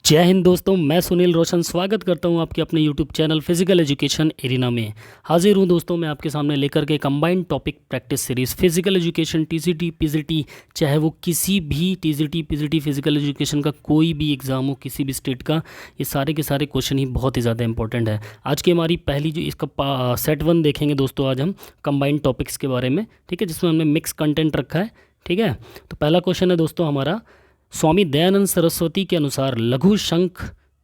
जय हिंद दोस्तों, मैं सुनील रोशन स्वागत करता हूं आपके अपने YouTube channel physical education arena में। हाजिर हूं दोस्तों मैं आपके सामने लेकर के combined topic practice series physical education TCT PGT, चाहे वो किसी भी टीजीटी पीजीटी फिजिकल एजुकेशन का कोई भी एग्ज़ाम हो किसी भी स्टेट का, ये सारे के सारे क्वेश्चन ही बहुत ही ज़्यादा इंपॉर्टेंट है। आज की हमारी पहली जो इसका सेट 1 देखेंगे दोस्तों, आज हम कंबाइंड टॉपिक्स के बारे में, ठीक है, जिसमें हमने मिक्स कंटेंट रखा है। ठीक है, तो पहला क्वेश्चन है दोस्तों हमारा, स्वामी दयानंद सरस्वती के अनुसार लघु शंख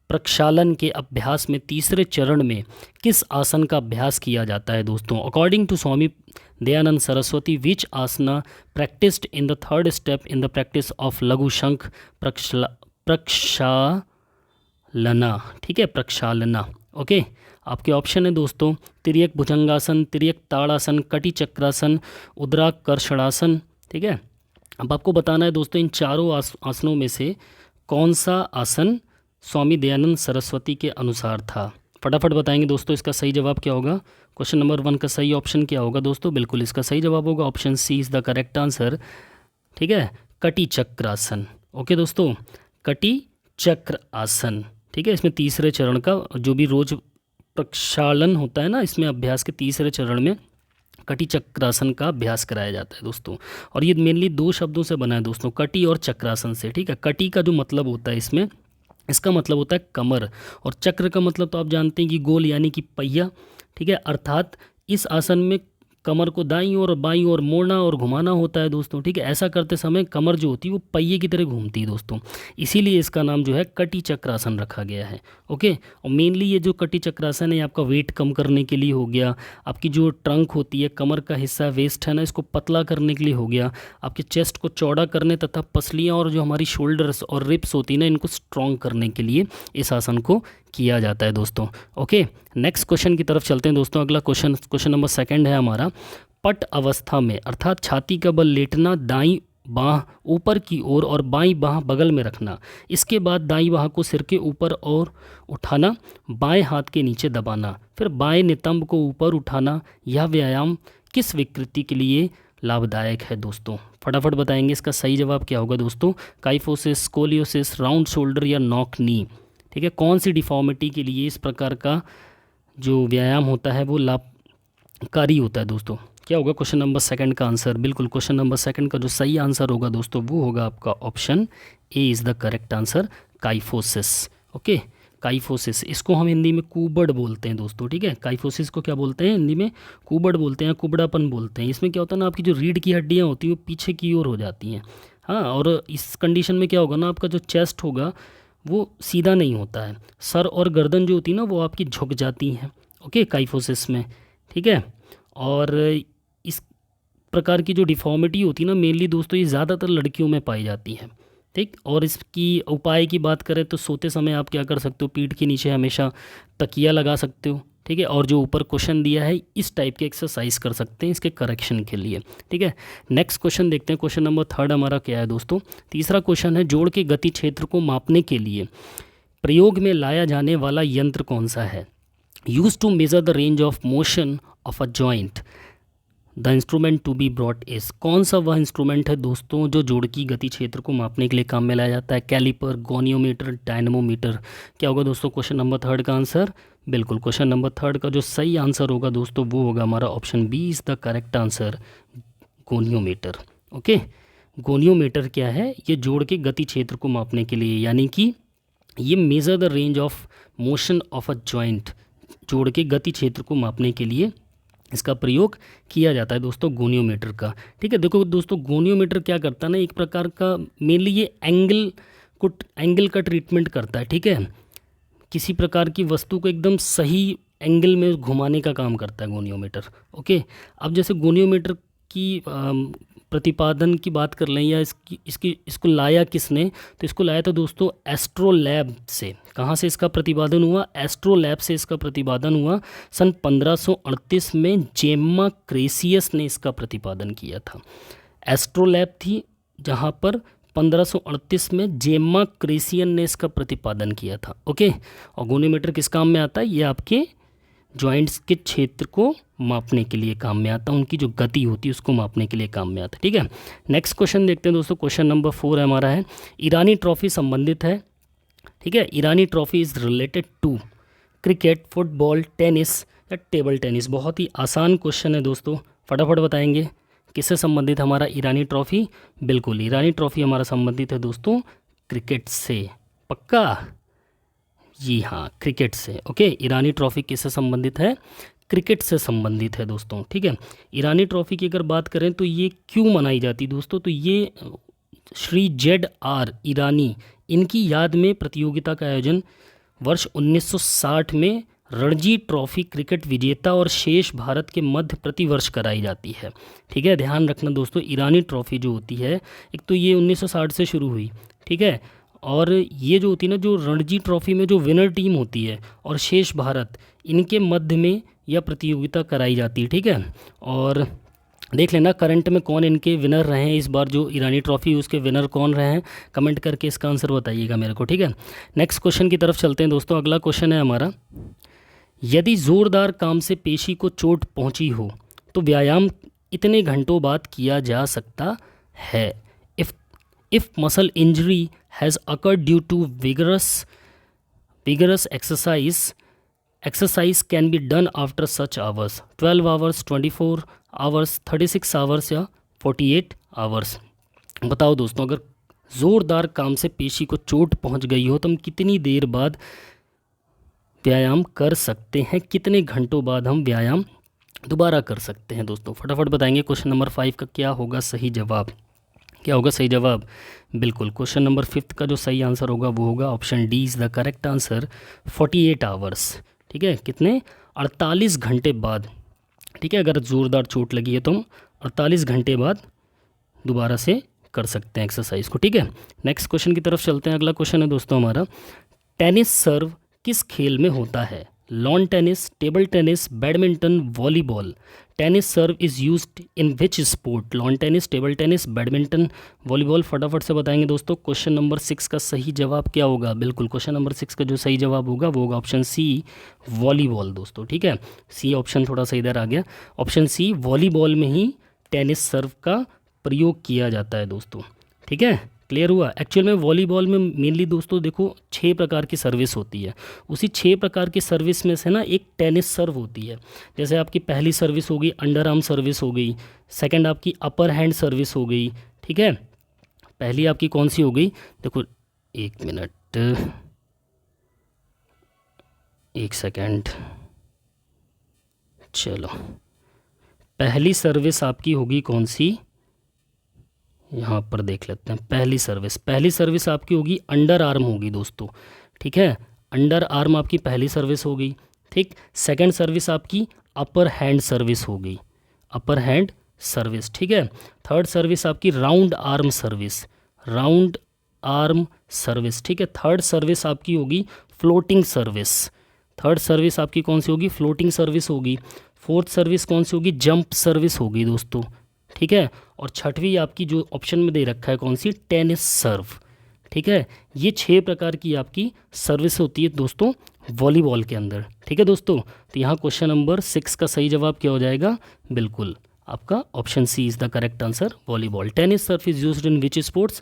प्रक्षालन के अभ्यास में तीसरे चरण में किस आसन का अभ्यास किया जाता है दोस्तों? According to Swami Dayanand Saraswati, which asana practised in the third step in the practice of Laghu Shankh प्रक्षालना? ठीक है, प्रक्षालना। ओके, आपके ऑप्शन है दोस्तों, तिर्यक भुजंगासन, तिर्यक ताड़ासन, कटी चक्रासन, उद्राकर्षणासन। ठीक है, अब आपको बताना है दोस्तों इन चारों आसनों में से कौन सा आसन स्वामी दयानंद सरस्वती के अनुसार था। फटाफट बताएंगे दोस्तों इसका सही जवाब क्या होगा। क्वेश्चन नंबर 1 का सही ऑप्शन क्या होगा दोस्तों? बिल्कुल इसका सही जवाब होगा option C is the correct answer. ठीक है, कटी चक्रासन। ओके दोस्तों, कटी चक्र आसन। ठीक है, इसमें तीसरे चरण का जो भी रोज प्रक्षालन होता है ना, इसमें अभ्यास के तीसरे चरण में कटी चक्रासन का अभ्यास कराया जाता है दोस्तों। और ये मेनली 2 शब्दों से बना है दोस्तों, कटी और चक्रासन से। ठीक है, कटी का जो मतलब होता है इसमें, इसका मतलब होता है कमर, और चक्र का मतलब तो आप जानते हैं कि गोल यानी कि पहिया। ठीक है, अर्थात इस आसन में कमर को दाईं और बाईं ओर मोड़ना और घुमाना होता है दोस्तों। ठीक है, ऐसा करते समय कमर जो होती है वो पहिए की तरह घूमती है दोस्तों, इसीलिए इसका नाम जो है कटी चक्रासन रखा गया है। ओके, और मेनली ये जो कटी चक्रासन है आपका वेट कम करने के लिए हो गया, आपकी जो ट्रंक होती है, कमर का हिस्सा वेस्ट है ना, इसको पतला करने के लिए हो गया, आपके चेस्ट को चौड़ा करने तथा पसलियाँ और जो हमारी शोल्डर्स और रिप्स होती है ना, इनको स्ट्रॉन्ग करने के लिए इस आसन को किया जाता है दोस्तों। ओके, नेक्स्ट क्वेश्चन की तरफ चलते हैं दोस्तों। अगला क्वेश्चन नंबर 2 है हमारा, पट अवस्था में अर्थात छाती का बल लेटना, दाईं बाह ऊपर की ओर और बाईं बाह बगल में रखना, इसके बाद दाईं बाह को सिर के ऊपर और उठाना, बाएं हाथ के नीचे दबाना, फिर बाएं नितंब को ऊपर उठाना, यह व्यायाम किस विकृति के लिए लाभदायक है दोस्तों? फटाफट बताएंगे इसका सही जवाब क्या होगा दोस्तों। काइफोसिस, स्कोलियोसिस, राउंड शोल्डर या नॉक नी। ठीक है, कौन सी डिफॉर्मिटी के लिए इस प्रकार का जो व्यायाम होता है वो लाभकारी होता है दोस्तों? क्या होगा क्वेश्चन नंबर 2 का आंसर? बिल्कुल क्वेश्चन नंबर 2 का जो सही आंसर होगा दोस्तों वो होगा आपका option A is the correct answer, kyphosis. Okay, kyphosis, इसको हम हिंदी में कुबड़ बोलते हैं दोस्तों। ठीक है, काइफोसिस को क्या बोलते हैं हिंदी में? कुबड़ बोलते हैं, कुबड़ापन बोलते हैं। इसमें क्या होता है ना, आपकी जो रीढ़ की हड्डियाँ होती हैं वो पीछे की ओर हो जाती हैं। हाँ, और इस कंडीशन में क्या होगा ना, आपका जो चेस्ट होगा वो सीधा नहीं होता है, सर और गर्दन जो होती है ना वो आपकी झुक जाती हैं। ओके, काइफोसिस में। ठीक है, और इस प्रकार की जो डिफॉर्मिटी होती है ना, मेनली दोस्तों ये ज़्यादातर लड़कियों में पाई जाती है। ठीक, और इसकी उपाय की बात करें तो सोते समय आप क्या कर सकते हो, पीठ के नीचे हमेशा तकिया लगा सकते हो। ठीक है, और जो ऊपर क्वेश्चन दिया है इस टाइप के एक्सरसाइज कर सकते हैं इसके करेक्शन के लिए। ठीक है, नेक्स्ट क्वेश्चन देखते हैं। क्वेश्चन नंबर 3 हमारा क्या है दोस्तों? तीसरा क्वेश्चन है, जोड़ के गति क्षेत्र को मापने के लिए प्रयोग में लाया जाने वाला यंत्र कौन सा है? Use to measure the range of motion of a joint, the instrument to be brought is. कौन सा वह इंस्ट्रूमेंट है दोस्तों जो जोड़ की गति क्षेत्र को मापने के लिए काम में लाया जाता है? Caliper, goniometer, dynamometer. क्या होगा दोस्तों क्वेश्चन नंबर 3 का आंसर? बिल्कुल क्वेश्चन नंबर 3 का जो सही आंसर होगा दोस्तों वो होगा हमारा option B is the correct answer, goniometer. Okay, goniometer क्या है? ये जोड़ के गति क्षेत्र को मापने के लिए, यानी कि ये measure the range of motion of a joint, जोड़ के गति क्षेत्र को मापने के लिए इसका प्रयोग किया जाता है दोस्तों, गोनियोमीटर का। ठीक है, देखो दोस्तों गोनियोमीटर क्या करता है ना, एक प्रकार का मेनली ये एंगल का ट्रीटमेंट करता है। ठीक है, किसी प्रकार की वस्तु को एकदम सही एंगल में घुमाने का काम करता है गोनियोमीटर। ओके, अब जैसे गोनियोमीटर की प्रतिपादन की बात कर लें, या इसको लाया किसने, तो इसको लाया था दोस्तों एस्ट्रोलैब से। कहाँ से इसका प्रतिपादन हुआ? एस्ट्रोलैब से इसका प्रतिपादन हुआ। सन 1538 में जेम्मा क्रेसियस ने इसका प्रतिपादन किया था। एस्ट्रोलैब थी जहाँ पर 1538 में जेम्मा क्रेसियन ने इसका प्रतिपादन किया था। ओके, और गोनियोमीटर किस काम में आता है? ये आपके जॉइंट्स के क्षेत्र को मापने के लिए काम में आता है, उनकी जो गति होती है उसको मापने के लिए काम में आता है। ठीक है, नेक्स्ट क्वेश्चन देखते हैं दोस्तों। क्वेश्चन नंबर 4 हमारा है, ईरानी ट्रॉफी संबंधित है ठीक है, Irani trophy is related to cricket, football, tennis या टेबल टेनिस। बहुत ही आसान क्वेश्चन है दोस्तों, फटाफट बताएंगे किससे संबंधित हमारा ईरानी ट्रॉफी। बिल्कुल, ईरानी ट्रॉफी हमारा संबंधित है दोस्तों क्रिकेट से। पक्का? जी हाँ, क्रिकेट से। ओके, ईरानी ट्रॉफी किससे संबंधित है? क्रिकेट से संबंधित है दोस्तों। ठीक है, ईरानी ट्रॉफी की अगर बात करें तो ये क्यों मनाई जाती दोस्तों, तो ये श्री ZR ईरानी, इनकी याद में प्रतियोगिता का आयोजन वर्ष 1960 में रणजी ट्रॉफी क्रिकेट विजेता और शेष भारत के मध्य प्रतिवर्ष कराई जाती है। ठीक है, ध्यान रखना दोस्तों, ईरानी ट्रॉफी जो होती है, एक तो ये 1960 से शुरू हुई, ठीक है, और ये जो होती है ना, जो रणजी ट्रॉफी में जो विनर टीम होती है और शेष भारत, इनके मध्य में यह प्रतियोगिता कराई जाती है। ठीक है, और देख लेना करंट में कौन इनके विनर रहे हैं, इस बार जो ईरानी ट्रॉफी उसके विनर कौन रहे हैं, कमेंट करके इसका आंसर बताइएगा मेरे को। ठीक है, नेक्स्ट क्वेश्चन की तरफ चलते हैं दोस्तों। अगला क्वेश्चन है हमारा, यदि ज़ोरदार काम से पेशी को चोट पहुंची हो तो व्यायाम इतने घंटों बाद किया जा सकता है। If muscle injury has occurred due to vigorous exercise can be done after such hours, 12 hours, 24 hours, 36 hours या 48 hours। बताओ दोस्तों, अगर ज़ोरदार काम से पेशी को चोट पहुंच गई हो तो हम कितनी देर बाद व्यायाम कर सकते हैं, कितने घंटों बाद हम व्यायाम दोबारा कर सकते हैं दोस्तों? फटाफट बताएंगे। क्वेश्चन नंबर 5 का क्या होगा सही जवाब? क्या होगा सही जवाब? बिल्कुल, क्वेश्चन नंबर 5 का जो सही आंसर होगा वो होगा option D is the correct answer, 48 hours. ठीक है, कितने? 48 घंटे बाद। ठीक है, अगर ज़ोरदार चोट लगी है तो हम 48 घंटे बाद दोबारा से कर सकते हैं एक्सरसाइज को। ठीक है, नेक्स्ट क्वेश्चन की तरफ चलते हैं। अगला क्वेश्चन है दोस्तों हमारा, टेनिस सर्व किस खेल में होता है? Lawn tennis, table tennis, badminton, volleyball. Tennis serve is used in which sport? Lawn tennis, table tennis, badminton, volleyball. फटाफट से बताएंगे दोस्तों। क्वेश्चन नंबर 6 का सही जवाब क्या होगा? बिल्कुल, क्वेश्चन नंबर 6 का जो सही जवाब होगा वो होगा ऑप्शन सी, वॉलीबॉल दोस्तों। ठीक है, सी ऑप्शन थोड़ा सा इधर आ गया, ऑप्शन सी, वॉलीबॉल में ही टेनिस सर्व का प्रयोग किया जाता है दोस्तों। ठीक है, क्लियर हुआ? एक्चुअल में वॉलीबॉल में मेनली दोस्तों देखो 6 प्रकार की सर्विस होती है, उसी 6 प्रकार की सर्विस में से ना एक टेनिस सर्व होती है। जैसे आपकी पहली सर्विस हो गई अंडर आर्म सर्विस हो गई, सेकंड आपकी अपर हैंड सर्विस हो गई। ठीक है, पहली आपकी कौन सी हो गई? देखो, एक मिनट, एक सेकंड, चलो, पहली सर्विस आपकी होगी कौन सी, यहाँ पर देख लेते हैं। पहली सर्विस आपकी होगी अंडर आर्म होगी दोस्तों। ठीक है, अंडर आर्म आपकी पहली सर्विस हो गई। ठीक, सेकंड सर्विस आपकी अपर हैंड सर्विस हो गई, अपर हैंड सर्विस। ठीक है, थर्ड सर्विस आपकी round arm service, round arm service. ठीक है, थर्ड सर्विस आपकी होगी फ्लोटिंग सर्विस, थर्ड सर्विस आपकी कौन सी होगी? फ्लोटिंग सर्विस होगी। फोर्थ सर्विस कौन सी होगी? जंप सर्विस होगी दोस्तों। ठीक है, और छठवीं आपकी जो ऑप्शन में दे रखा है कौन सी? टेनिस सर्व। ठीक है, ये 6 प्रकार की आपकी सर्विस होती है दोस्तों वॉलीबॉल के अंदर। ठीक है दोस्तों, तो यहाँ क्वेश्चन नंबर 6 का सही जवाब क्या हो जाएगा? बिल्कुल, आपका option C is the correct answer, volleyball. Tennis serve is used in which sports?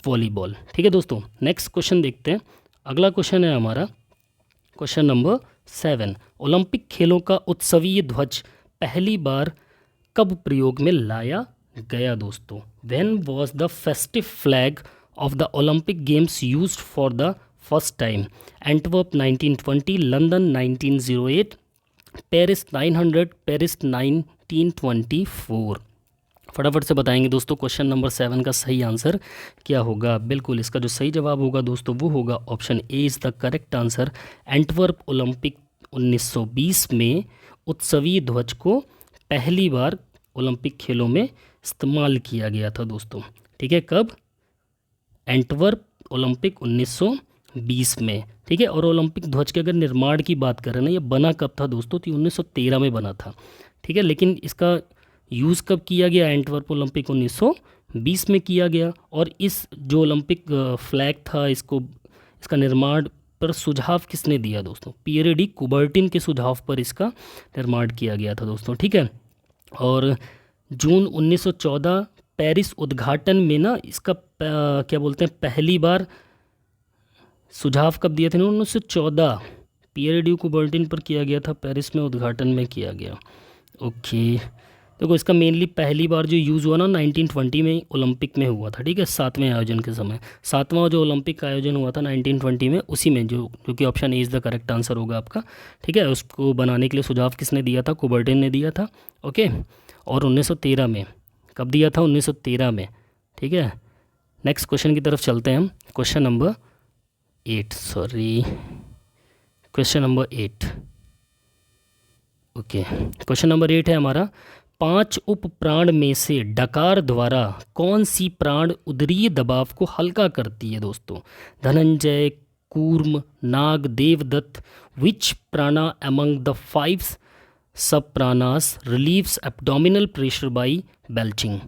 Volleyball. ठीक है दोस्तों, नेक्स्ट क्वेश्चन देखते हैं। अगला क्वेश्चन है हमारा क्वेश्चन नंबर 7, ओलंपिक खेलों का उत्सवीय ध्वज पहली बार कब प्रयोग में लाया गया दोस्तों? When was the festive flag of the Olympic games used for the first time? Antwerp 1920, London 1908, Paris 900, Paris 1924। फटाफट से बताएंगे दोस्तों क्वेश्चन नंबर 7 का सही आंसर क्या होगा? बिल्कुल, इसका जो सही जवाब होगा दोस्तों वो होगा option A is the correct answer. Antwerp Olympic 1920 में उत्सवीय ध्वज को पहली बार ओलंपिक खेलों में इस्तेमाल किया गया था दोस्तों। ठीक है, कब? एंटवर्प ओलंपिक 1920 में। ठीक है, और ओलंपिक ध्वज के अगर निर्माण की बात करें ना, ये बना कब था दोस्तों? तो 1913 में बना था। ठीक है, लेकिन इसका यूज़ कब किया गया? एंटवर्प ओलंपिक 1920 में किया गया। और इस जो ओलंपिक फ्लैग था, इसका निर्माण पर सुझाव किसने दिया दोस्तों? पियरे डी कुबर्टिन के सुझाव पर इसका निर्माण किया गया था दोस्तों। ठीक है, और जून 1914 पेरिस उद्घाटन में ना इसका क्या बोलते हैं, पहली बार सुझाव कब दिए थे? 1914 पियर ड्यू कुबर्टिन पर किया गया था, पेरिस में उद्घाटन में किया गया। ओके, देखो इसका मेनली पहली बार जो यूज़ हुआ ना 1920 में ओलंपिक में हुआ था, ठीक है, 7वें आयोजन के समय। 7वां जो ओलंपिक का आयोजन हुआ था 1920 में, उसी में जो कि option A is the correct answer होगा आपका, ठीक है। उसको बनाने के लिए सुझाव किसने दिया था? कुबर्टिन ने दिया था। ओके, और 1913 में, कब दिया था? 1913 में, ठीक है। नेक्स्ट क्वेश्चन की तरफ चलते हैं हम। Question number 8 okay, question number 8 है हमारा, 5 उप प्राण में से डकार द्वारा कौन सी प्राण उदरीय दबाव को हल्का करती है दोस्तों? धनंजय, कूर्म, नाग, देवदत्त। विच प्राणा among the 5 sub pranas relieves abdominal pressure by belching?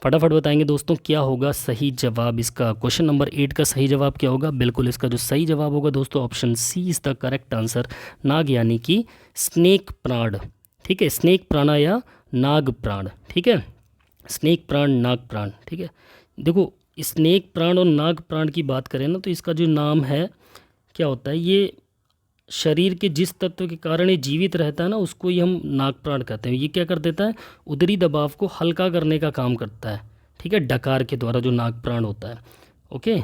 फटाफट बताएंगे दोस्तों क्या होगा सही जवाब इसका। क्वेश्चन नंबर 8 का सही जवाब क्या होगा? बिल्कुल इसका जो सही जवाब होगा दोस्तों, option C is the correct answer. नाग यानी कि स्नेक प्राण, ठीक है, स्नेक प्राणा या नाग प्राण, ठीक है, स्नेक प्राण, नाग प्राण, ठीक है। देखो स्नेक प्राण और नाग प्राण की बात करें ना, तो इसका जो नाम है क्या होता है, ये शरीर के जिस तत्व के कारण ये जीवित रहता है ना, उसको ही हम नाग प्राण कहते हैं। ये क्या कर देता है? उदरी दबाव को हल्का करने का काम करता है, ठीक है, डकार के द्वारा जो नाग प्राण होता है। ओके,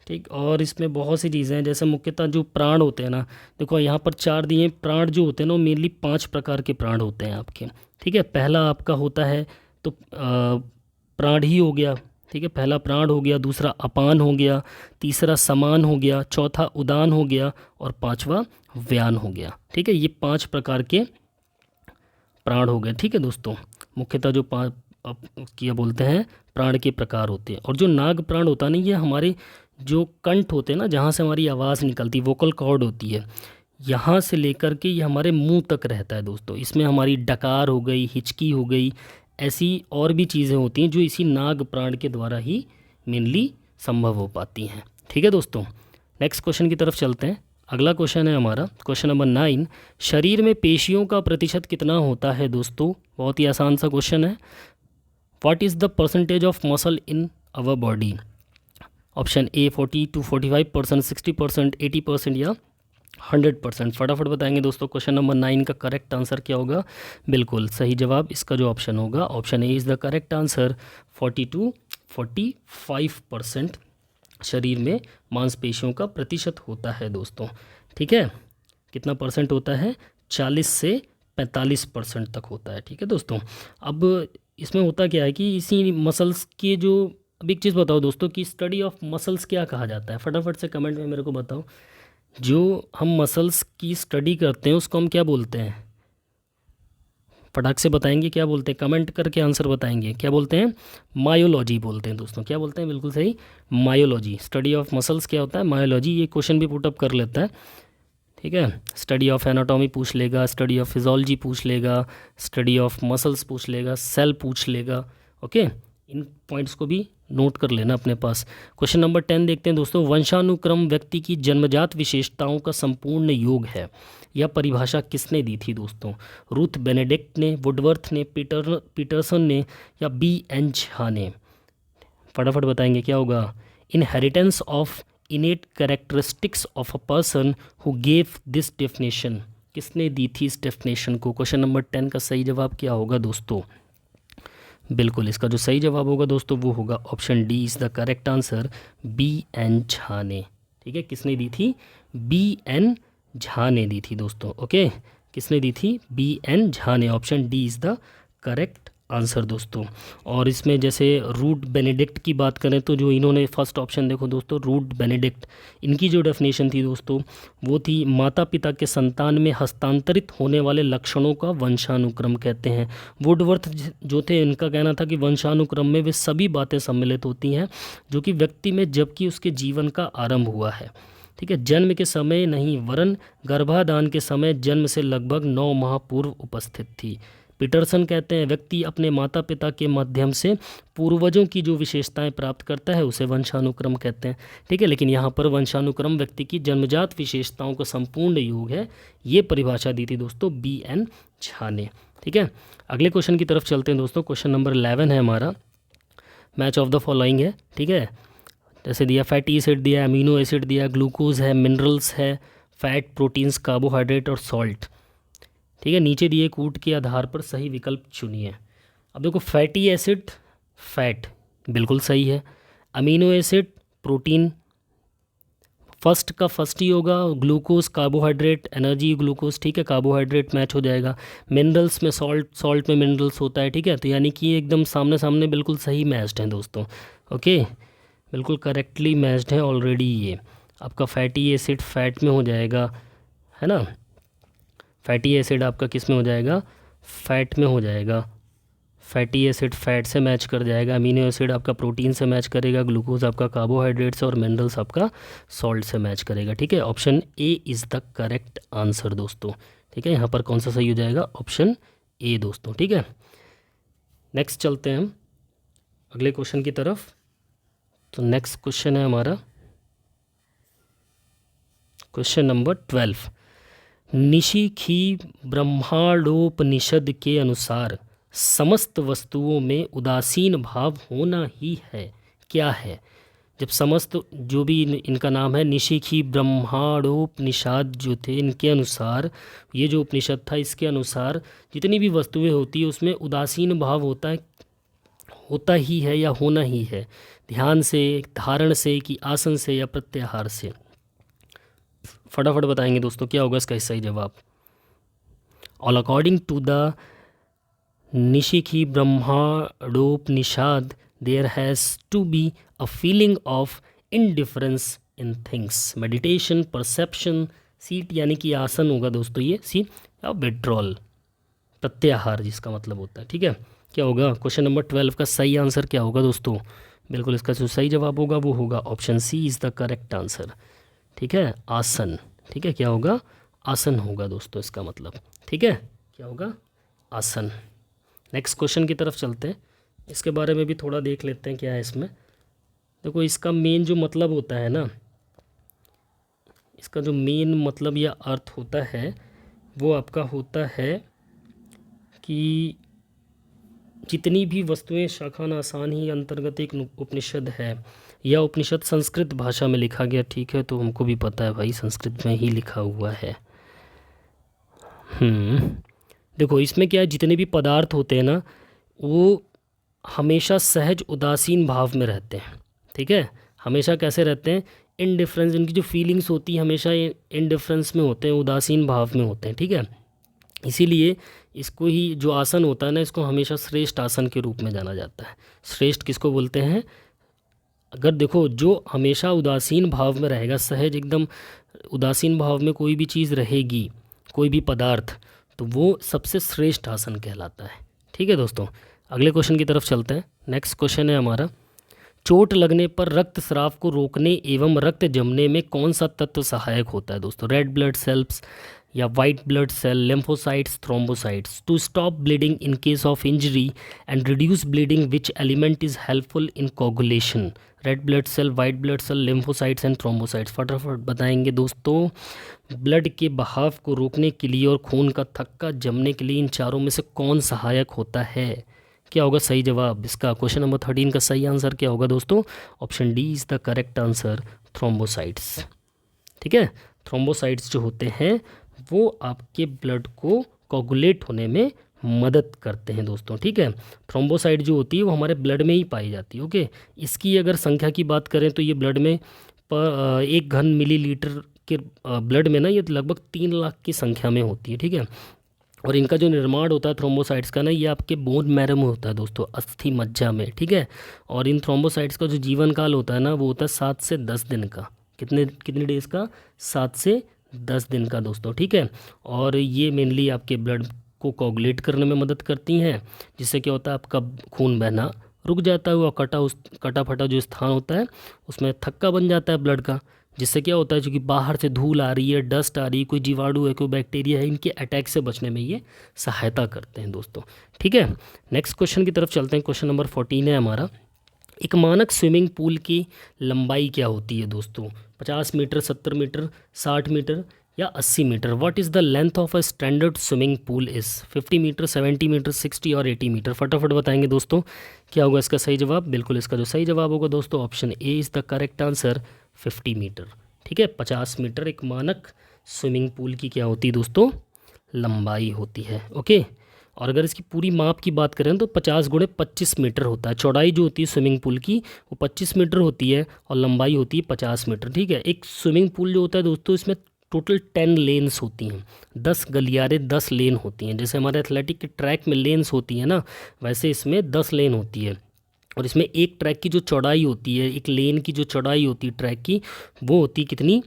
ठीक। और इसमें बहुत सी चीज़ें हैं, जैसे मुख्यतः जो प्राण होते हैं ना, देखो यहाँ पर 4 दिए हैं। प्राण जो होते हैं ना, वो मेनली 5 प्रकार के प्राण होते हैं आपके, ठीक है। पहला आपका होता है तो प्राण ही हो गया, ठीक है, पहला प्राण हो गया, दूसरा अपान हो गया, तीसरा समान हो गया, चौथा उदान हो गया, और 5वां व्यान हो गया, ठीक है। ये 5 प्रकार के प्राण हो गए, ठीक है दोस्तों। मुख्यतः जो क्या बोलते हैं प्राण के प्रकार होते हैं। और जो नाग प्राण होता है ना, ये हमारे जो कंठ होते हैं ना, जहाँ से हमारी आवाज़ निकलती, वोकल कॉर्ड होती है, यहाँ से लेकर के ये हमारे मुंह तक रहता है दोस्तों। इसमें हमारी डकार हो गई, हिचकी हो गई, ऐसी और भी चीज़ें होती हैं जो इसी नाग प्राण के द्वारा ही मेनली संभव हो पाती हैं, ठीक है दोस्तों। नेक्स्ट क्वेश्चन की तरफ चलते हैं। अगला क्वेश्चन है हमारा क्वेश्चन नंबर 9। शरीर में पेशियों का प्रतिशत कितना होता है दोस्तों? बहुत ही आसान सा क्वेश्चन है। What is the percentage of muscle in our body? Option A 40 to 45%, 60%, 80% या 100%। फटाफट बताएंगे दोस्तों क्वेश्चन नंबर 9 का करेक्ट आंसर क्या होगा। बिल्कुल सही जवाब इसका जो ऑप्शन होगा, option A is the correct answer. 40 to 45% शरीर में मांसपेशियों का प्रतिशत होता है दोस्तों, ठीक है। कितना परसेंट होता है? 40 से 45% तक होता है, ठीक है दोस्तों। अब इसमें होता क्या है कि इसी मसल्स के जो, अब एक चीज़ बताओ दोस्तों कि स्टडी ऑफ मसल्स क्या कहा जाता है? फटाफट से कमेंट में मेरे को बताओ। जो हम मसल्स की स्टडी करते हैं उसको हम क्या बोलते हैं? फटाक से बताएंगे क्या बोलते हैं, कमेंट करके आंसर बताएंगे। क्या बोलते हैं? मायोलॉजी बोलते हैं दोस्तों। क्या बोलते हैं? बिल्कुल सही, मायोलॉजी। स्टडी ऑफ मसल्स क्या होता है? मायोलॉजी। ये क्वेश्चन भी पुटअप कर लेता है, ठीक है। स्टडी ऑफ एनाटॉमी पूछ लेगा, स्टडी ऑफ फिजोलॉजी पूछ लेगा, स्टडी ऑफ मसल्स पूछ लेगा, सेल पूछ लेगा। ओके, इन पॉइंट्स को भी नोट कर लेना अपने पास। क्वेश्चन नंबर 10 देखते हैं दोस्तों। वंशानुक्रम व्यक्ति की जन्मजात विशेषताओं का संपूर्ण योग है। यह परिभाषा किसने दी थी दोस्तों? रूथ बेनेडिक्ट ने, वुडवर्थ ने, पीटरसन ने या B.N. झा ने? फटाफट बताएंगे क्या होगा। Inheritance of इनेट characteristics of a person who gave this definition. किसने दी थी इस डेफिनेशन को? क्वेश्चन नंबर 10 का सही जवाब क्या होगा दोस्तों? बिल्कुल इसका जो सही जवाब होगा दोस्तों वो होगा option D is the correct answer, B.N. Jha ने, ठीक है। किसने दी थी? B.N. झा ने दी थी दोस्तों। ओके, किसने दी थी? B.N. झा ने। Option D is the correct answer दोस्तों। और इसमें जैसे रूथ बेनेडिक्ट की बात करें तो जो इन्होंने फर्स्ट ऑप्शन देखो दोस्तों, रूथ बेनेडिक्ट, इनकी जो डेफिनेशन थी दोस्तों वो थी माता पिता के संतान में हस्तांतरित होने वाले लक्षणों का वंशानुक्रम कहते हैं। वुडवर्थ जो थे, इनका कहना था कि वंशानुक्रम में वे सभी बातें सम्मिलित होती हैं जो कि व्यक्ति में जबकि उसके जीवन का आरंभ हुआ है, ठीक है, जन्म के समय नहीं वरन गर्भाधान के समय जन्म से लगभग 9 माह पूर्व उपस्थित थी। पीटरसन कहते हैं व्यक्ति अपने माता पिता के माध्यम से पूर्वजों की जो विशेषताएं प्राप्त करता है उसे वंशानुक्रम कहते हैं, ठीक है। लेकिन यहाँ पर वंशानुक्रम व्यक्ति की जन्मजात विशेषताओं का संपूर्ण योग है, ये परिभाषा दी थी दोस्तों B.N. झा ने, ठीक है। अगले क्वेश्चन की तरफ चलते हैं दोस्तों। क्वेश्चन नंबर 11 है हमारा, मैच ऑफ द फॉलोइंग है, ठीक है। जैसे दिया फैटी एसिड दिया, अमीनो एसिड दिया, ग्लूकोज है, मिनरल्स है, फैट, प्रोटीन्स, कार्बोहाइड्रेट और सॉल्ट। ठीक है, नीचे दिए कूट के आधार पर सही विकल्प चुनिए। अब देखो फैटी एसिड, फैट बिल्कुल सही है। अमीनो एसिड प्रोटीन, फर्स्ट का फर्स्ट ही होगा। ग्लूकोज कार्बोहाइड्रेट, एनर्जी ग्लूकोज, ठीक है, कार्बोहाइड्रेट मैच हो जाएगा। मिनरल्स में सॉल्ट, सॉल्ट में मिनरल्स होता है, ठीक है। तो यानी कि ये एकदम सामने सामने बिल्कुल सही मैच्ड हैं दोस्तों। ओके, बिल्कुल करेक्टली मैच्ड है ऑलरेडी। ये आपका फैटी एसिड फैट में हो जाएगा, है ना। फैटी एसिड आपका किस में हो जाएगा, फैट में हो जाएगा। फैटी एसिड फैट से मैच कर जाएगा, अमीनो एसिड आपका प्रोटीन से मैच करेगा, ग्लूकोज आपका कार्बोहाइड्रेट से और मिनरल्स आपका सॉल्ट से मैच करेगा। ठीक है, option A is the correct answer दोस्तों। ठीक है, यहाँ पर कौन सा सही हो जाएगा, ऑप्शन ए दोस्तों। ठीक है, नेक्स्ट चलते हैं हम अगले क्वेश्चन की तरफ। तो नेक्स्ट क्वेश्चन है हमारा क्वेश्चन नंबर 12। निशिखी ब्रह्मांडोपनिषद के अनुसार समस्त वस्तुओं में उदासीन भाव होना ही है, क्या है। जब समस्त जो भी इनका नाम है निशिखी ब्रह्मांडोपनिषद जो थे, इनके अनुसार ये जो उपनिषद था इसके अनुसार जितनी भी वस्तुएं होती है उसमें उदासीन भाव होता ही है या होना ही है। ध्यान से, धारण से, कि आसन से या प्रत्याहार से। फटाफट बताएंगे दोस्तों क्या होगा इसका सही जवाब। All according to the Nishikhi Brahmandopanishad there has to be a feeling of indifference in things, meditation, perception, seat यानी कि आसन होगा दोस्तों ये, सी या विड्रॉल, प्रत्याहार जिसका मतलब होता है। ठीक है, क्या होगा क्वेश्चन नंबर 12 का सही आंसर क्या होगा दोस्तों। बिल्कुल इसका जो सही जवाब होगा वो होगा option C is the correct answer. ठीक है, आसन। ठीक है, क्या होगा, आसन होगा दोस्तों इसका मतलब। ठीक है, क्या होगा, आसन। नेक्स्ट क्वेश्चन की तरफ चलते हैं, इसके बारे में भी थोड़ा देख लेते हैं क्या है इसमें। देखो इसका मेन जो मतलब होता है ना, इसका जो मेन मतलब या अर्थ होता है वो आपका होता है कि जितनी भी वस्तुएं शाखान आसान ही अंतर्गत एक उपनिषद है। यह उपनिषद संस्कृत भाषा में लिखा गया, ठीक है, तो हमको भी पता है भाई संस्कृत में ही लिखा हुआ है। देखो इसमें क्या है, जितने भी पदार्थ होते हैं ना वो हमेशा सहज उदासीन भाव में रहते हैं। ठीक है, हमेशा कैसे रहते हैं, इनडिफरेंस, इनकी जो फीलिंग्स होती है हमेशा इनडिफरेंस में होते हैं, उदासीन भाव में होते हैं। ठीक है, इसीलिए इसको ही जो आसन होता है ना इसको हमेशा श्रेष्ठ आसन के रूप में जाना जाता है। श्रेष्ठ किसको बोलते हैं, अगर देखो जो हमेशा उदासीन भाव में रहेगा, सहज एकदम उदासीन भाव में कोई भी चीज़ रहेगी, कोई भी पदार्थ, तो वो सबसे श्रेष्ठ आसन कहलाता है। ठीक है दोस्तों, अगले क्वेश्चन की तरफ चलते हैं। नेक्स्ट क्वेश्चन है हमारा, चोट लगने पर रक्तस्राव को रोकने एवं रक्त जमने में कौन सा तत्व सहायक होता है दोस्तों। रेड ब्लड सेल्स या white blood cell, lymphocytes, thrombocytes. To stop bleeding in case of injury and reduce bleeding which element is helpful in coagulation. Red blood cell, white blood cell, lymphocytes and thrombocytes. फटाफट बताएंगे दोस्तों, blood के बहाव को रोकने के लिए और खून का थक्का जमने के लिए इन चारों में से कौन सहायक होता है, क्या होगा सही जवाब इसका। क्वेश्चन नंबर 13 का सही आंसर क्या होगा दोस्तों, option D is the correct answer, thrombocytes. ठीक है, थ्रोम्बोसाइट्स जो होते हैं वो आपके ब्लड को कोगुलेट होने में मदद करते हैं दोस्तों। ठीक है, थ्रोम्बोसाइट जो होती है वो हमारे ब्लड में ही पाई जाती है। ओके, इसकी अगर संख्या की बात करें तो ये ब्लड में 1 घन मिलीलीटर के ब्लड में ना ये लगभग 3 लाख की संख्या में होती है। ठीक है, और इनका जो निर्माण होता है थ्रोम्बोसाइट्स का ना, ये आपके बोन मैरो में होता है दोस्तों, अस्थि मज्जा में। ठीक है, और इन थ्रोम्बोसाइट्स का जो जीवन काल होता है ना वो होता है 7 से 10 दिन का। कितने डेज़ का, 7 से 10 दिन का दोस्तों। ठीक है, और ये मेनली आपके ब्लड को कोगुलेट करने में मदद करती हैं, जिससे क्या होता है आपका खून बहना रुक जाता है, वो कटा फटा जो स्थान होता है उसमें थक्का बन जाता है ब्लड का, जिससे क्या होता है क्योंकि बाहर से धूल आ रही है, डस्ट आ रही है, कोई जीवाणु है, कोई बैक्टीरिया है, इनके अटैक से बचने में ये सहायता करते हैं दोस्तों। ठीक है, नेक्स्ट क्वेश्चन की तरफ चलते हैं। क्वेश्चन नंबर 14 है हमारा, एक मानक स्विमिंग पूल की लंबाई क्या होती है दोस्तों। 50 मीटर, 70 मीटर, 60 मीटर या 80 metre. What is the length of a standard swimming pool is 50 metre, 70 metre, 60 और 80 मीटर। फटाफट बताएंगे दोस्तों क्या होगा इसका सही जवाब। बिल्कुल इसका जो सही जवाब होगा दोस्तों option A is the correct answer, 50 metre. ठीक है, 50 मीटर एक मानक स्विमिंग पूल की क्या होती है दोस्तों, लंबाई होती है। ओके, और अगर इसकी पूरी माप की बात करें तो 50 गुणे 25 मीटर होता है। चौड़ाई जो होती है स्विमिंग पूल की वो 25 मीटर होती है और लंबाई होती है 50 मीटर। ठीक है, एक स्विमिंग पूल जो होता है दोस्तों इसमें टोटल 10 लेन्स होती हैं, 10 गलियारे 10 लेन होती हैं। जैसे हमारे एथलेटिक के ट्रैक में लेन्स होती हैं ना, वैसे इसमें 10 लेन होती है। और इसमें एक ट्रैक की जो चौड़ाई होती है, एक लेन की जो चौड़ाई होती है ट्रैक की, वो होती कितनी,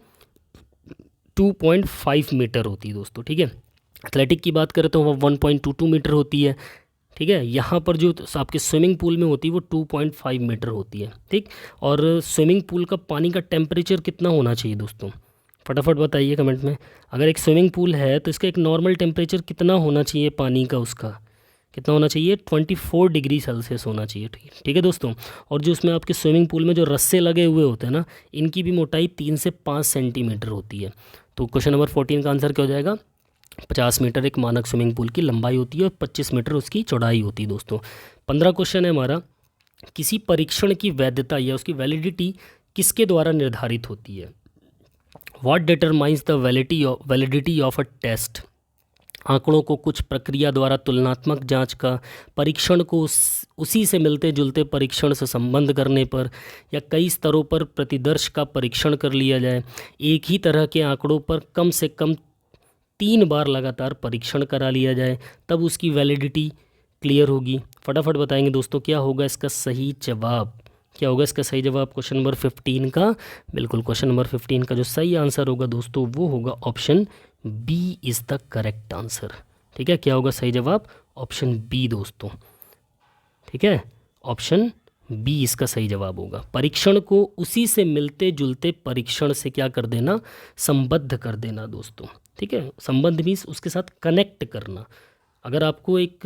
2.5 मीटर होती है दोस्तों। ठीक है, एथलेटिक की बात करें तो वो 1.22 मीटर होती है। ठीक है, यहाँ पर जो आपके स्विमिंग पूल में होती है वो 2.5 मीटर होती है। ठीक, और स्विमिंग पूल का पानी का टेम्परेचर कितना होना चाहिए दोस्तों, फटाफट बताइए कमेंट में। अगर एक स्विमिंग पूल है तो इसका एक नॉर्मल टेम्परेचर कितना होना चाहिए पानी का, उसका कितना होना चाहिए, 24 डिग्री सेल्सियस होना चाहिए। ठीक है दोस्तों, और जो उसमें आपके स्विमिंग पूल में जो रस्से लगे हुए होते हैं ना, इनकी भी मोटाई 3 से 5 सेंटीमीटर होती है। तो क्वेश्चन नंबर 14 का आंसर क्या हो जाएगा, 50 मीटर एक मानक स्विमिंग पूल की लंबाई होती है और 25 मीटर उसकी चौड़ाई होती है दोस्तों। 15 क्वेश्चन है हमारा, किसी परीक्षण की वैधता या उसकी वैलिडिटी किसके द्वारा निर्धारित होती है। What determines the validity of a test. आंकड़ों को कुछ प्रक्रिया द्वारा तुलनात्मक जांच का, परीक्षण को उसी से मिलते जुलते परीक्षण से संबंध करने पर, या कई स्तरों पर प्रतिदर्श का परीक्षण कर लिया जाए, एक ही तरह के आंकड़ों पर कम से कम 3 बार लगातार परीक्षण करा लिया जाए, तब उसकी वैलिडिटी क्लियर होगी। फटाफट बताएंगे दोस्तों क्या होगा इसका सही जवाब, क्या होगा इसका सही जवाब क्वेश्चन नंबर 15 का। बिल्कुल क्वेश्चन नंबर 15 का जो सही आंसर होगा दोस्तों वो होगा option B is the correct answer. ठीक है, क्या होगा सही जवाब, ऑप्शन बी दोस्तों। ठीक है, ऑप्शन बी इसका सही जवाब होगा। परीक्षण को उसी से मिलते जुलते परीक्षण से क्या कर देना, संबद्ध कर देना दोस्तों। ठीक है, संबंध मीन्स उसके साथ कनेक्ट करना। अगर आपको एक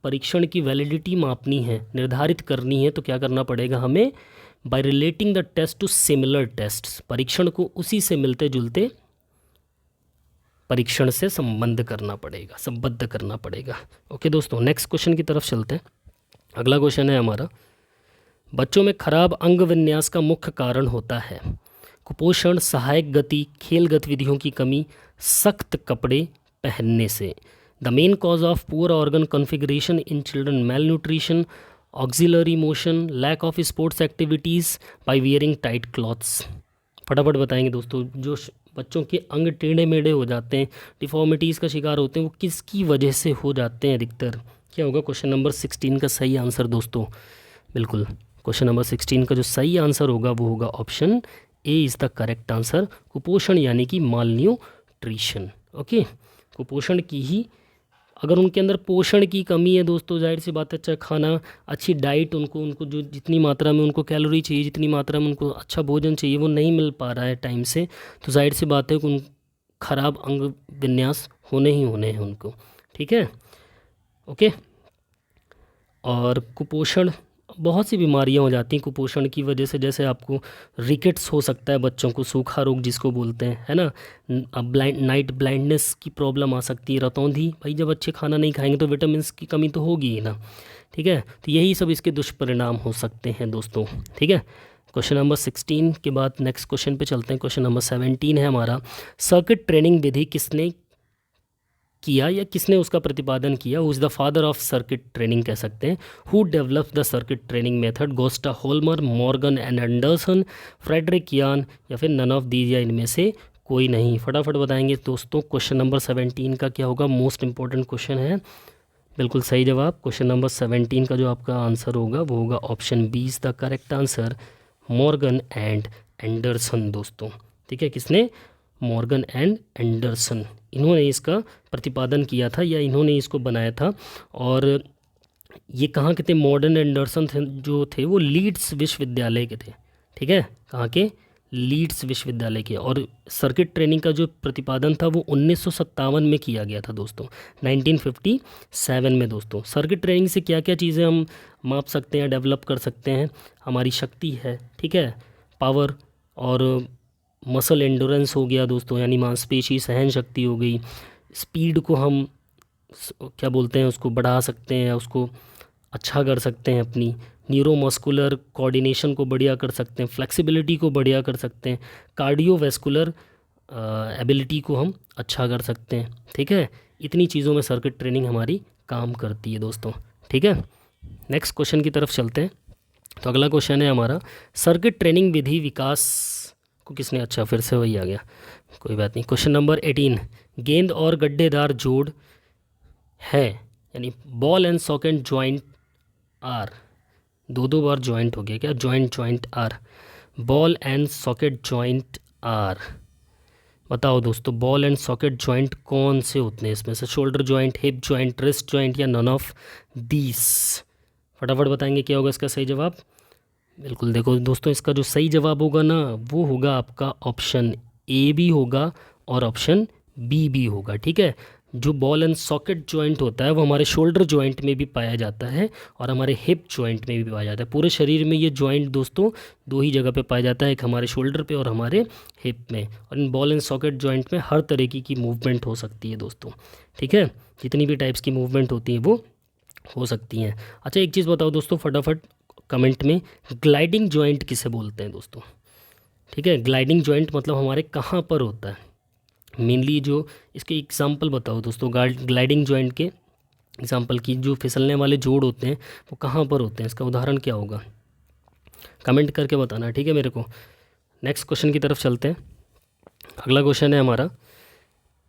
परीक्षण की वैलिडिटी मापनी है, निर्धारित करनी है, तो क्या करना पड़ेगा हमें, by relating the test to similar tests, परीक्षण को उसी से मिलते जुलते परीक्षण से संबंध करना पड़ेगा, संबद्ध करना पड़ेगा। ओके दोस्तों, नेक्स्ट क्वेश्चन की तरफ चलते हैं। अगला क्वेश्चन है हमारा, बच्चों में खराब अंग विन्यास का मुख्य कारण होता है कुपोषण, सहायक गति, खेल गतिविधियों की कमी, सख्त कपड़े पहनने से। The main cause of poor organ configuration in children, malnutrition, auxiliary motion, lack of sports activities, by wearing tight clothes. फटाफट बताएंगे दोस्तों, जो बच्चों के अंग टेढ़े मेढ़े हो जाते हैं, डिफॉर्मिटीज़ का शिकार होते हैं, वो किसकी वजह से हो जाते हैं अधिकतर। क्या होगा क्वेश्चन नंबर 16 का सही आंसर दोस्तों। बिल्कुल क्वेश्चन नंबर 16 का जो सही आंसर होगा वो होगा option A is the correct answer, कुपोषण यानी कि माल न्यूट्रिशन। ओके, कुपोषण की ही, अगर उनके अंदर पोषण की कमी है दोस्तों, जाहिर सी बात है, अच्छा खाना, अच्छी डाइट, उनको जो जितनी मात्रा में उनको कैलोरी चाहिए, जितनी मात्रा में उनको अच्छा भोजन चाहिए, वो नहीं मिल पा रहा है टाइम से, तो जाहिर सी बात है कि उन खराब अंग विन्यास होने ही होने हैं उनको। ठीक है, ओके, और कुपोषण, बहुत सी बीमारियां हो जाती हैं कुपोषण की वजह से, जैसे आपको रिकेट्स हो सकता है बच्चों को, सूखा रोग जिसको बोलते हैं, है ना, नाइट ब्लाइंडनेस की प्रॉब्लम आ सकती है, रतौंधी, भाई जब अच्छे खाना नहीं खाएंगे तो विटामिन की कमी तो होगी ही ना। ठीक है, तो यही सब इसके दुष्परिणाम हो सकते हैं दोस्तों। ठीक है, क्वेश्चन नंबर 16 के बाद नेक्स्ट क्वेश्चन पे चलते हैं। क्वेश्चन नंबर 17 है हमारा, सर्किट ट्रेनिंग विधि किसने किया या किसने उसका प्रतिपादन किया। Who is the father of circuit training कह सकते हैं। Who develop the circuit training method, Gosta Holmer, Morgan and Anderson, Friedrich Jahn, या फिर नन ऑफ दीज, या इनमें से कोई नहीं। फटाफट बताएंगे दोस्तों क्वेश्चन नंबर 17 का क्या होगा, मोस्ट इंपॉर्टेंट क्वेश्चन है। बिल्कुल सही जवाब, क्वेश्चन नंबर 17 का जो आपका आंसर होगा वो होगा option B is the correct answer, Morgan and Anderson दोस्तों। ठीक है, किसने, मॉर्गन एंड एंडरसन, इन्होंने इसका प्रतिपादन किया था या इन्होंने इसको बनाया था। और ये कहाँ के थे, मॉर्गन एंडरसन थे जो थे वो लीड्स विश्वविद्यालय के थे। ठीक है, कहाँ के, लीड्स विश्वविद्यालय के। और सर्किट ट्रेनिंग का जो प्रतिपादन था वो 1957 में किया गया था दोस्तों, 1957 में दोस्तों। सर्किट ट्रेनिंग से क्या क्या चीज़ें हम माप सकते हैं, डेवलप कर सकते हैं, हमारी शक्ति है, ठीक है, पावर, और मसल एंडोरेंस हो गया दोस्तों, यानी मांसपेशी सहन शक्ति हो गई। स्पीड को हम क्या बोलते हैं, उसको बढ़ा सकते हैं, उसको अच्छा कर सकते हैं अपनी। न्यूरोमस्कुलर कोऑर्डिनेशन को बढ़िया कर सकते हैं, फ्लेक्सिबिलिटी को बढ़िया कर सकते हैं, कार्डियोवैस्कुलर एबिलिटी को हम अच्छा कर सकते हैं। ठीक है, इतनी चीज़ों में सर्किट ट्रेनिंग हमारी काम करती है दोस्तों। ठीक है, नेक्स्ट क्वेश्चन की तरफ चलते हैं। तो अगला क्वेश्चन है हमारा, सर्किट ट्रेनिंग विधि विकास को किसने, अच्छा फिर से वही आ गया, कोई बात नहीं। क्वेश्चन नंबर 18, गेंद और गड्ढेदार जोड़ है, यानी ball and socket joint are, दो बार जॉइंट हो गया क्या, joint joint are, ball and socket joint are. बताओ दोस्तों, बॉल एंड सॉकेट जॉइंट कौन से होते हैं इसमें से, shoulder joint, hip joint, wrist joint, या नन ऑफ दीस। फटाफट बताएंगे क्या होगा इसका सही जवाब। बिल्कुल, देखो दोस्तों, इसका जो सही जवाब होगा ना, वो होगा आपका ऑप्शन ए भी होगा और ऑप्शन बी भी होगा। ठीक है, जो बॉल एंड सॉकेट जॉइंट होता है वो हमारे शोल्डर जॉइंट में भी पाया जाता है और हमारे हिप जॉइंट में भी पाया जाता है। पूरे शरीर में ये जॉइंट दोस्तों दो ही जगह पे पाया जाता है, एक हमारे शोल्डर पे और हमारे हिप में। और इन बॉल एंड सॉकेट जॉइंट में हर तरीके की मूवमेंट हो सकती है दोस्तों। ठीक है, जितनी भी टाइप्स की मूवमेंट होती है वो हो सकती हैं। अच्छा, एक चीज़ बताओ दोस्तों फटाफट कमेंट में, ग्लाइडिंग जॉइंट किसे बोलते हैं दोस्तों। ठीक है, ग्लाइडिंग जॉइंट मतलब हमारे कहाँ पर होता है, मेनली जो इसके एग्जांपल बताओ दोस्तों, ग्लाइडिंग जॉइंट के एग्जांपल की, जो फिसलने वाले जोड़ होते हैं वो कहाँ पर होते हैं, इसका उदाहरण क्या होगा, कमेंट करके बताना। ठीक है मेरे को। नेक्स्ट क्वेश्चन की तरफ चलते हैं। अगला क्वेश्चन है हमारा,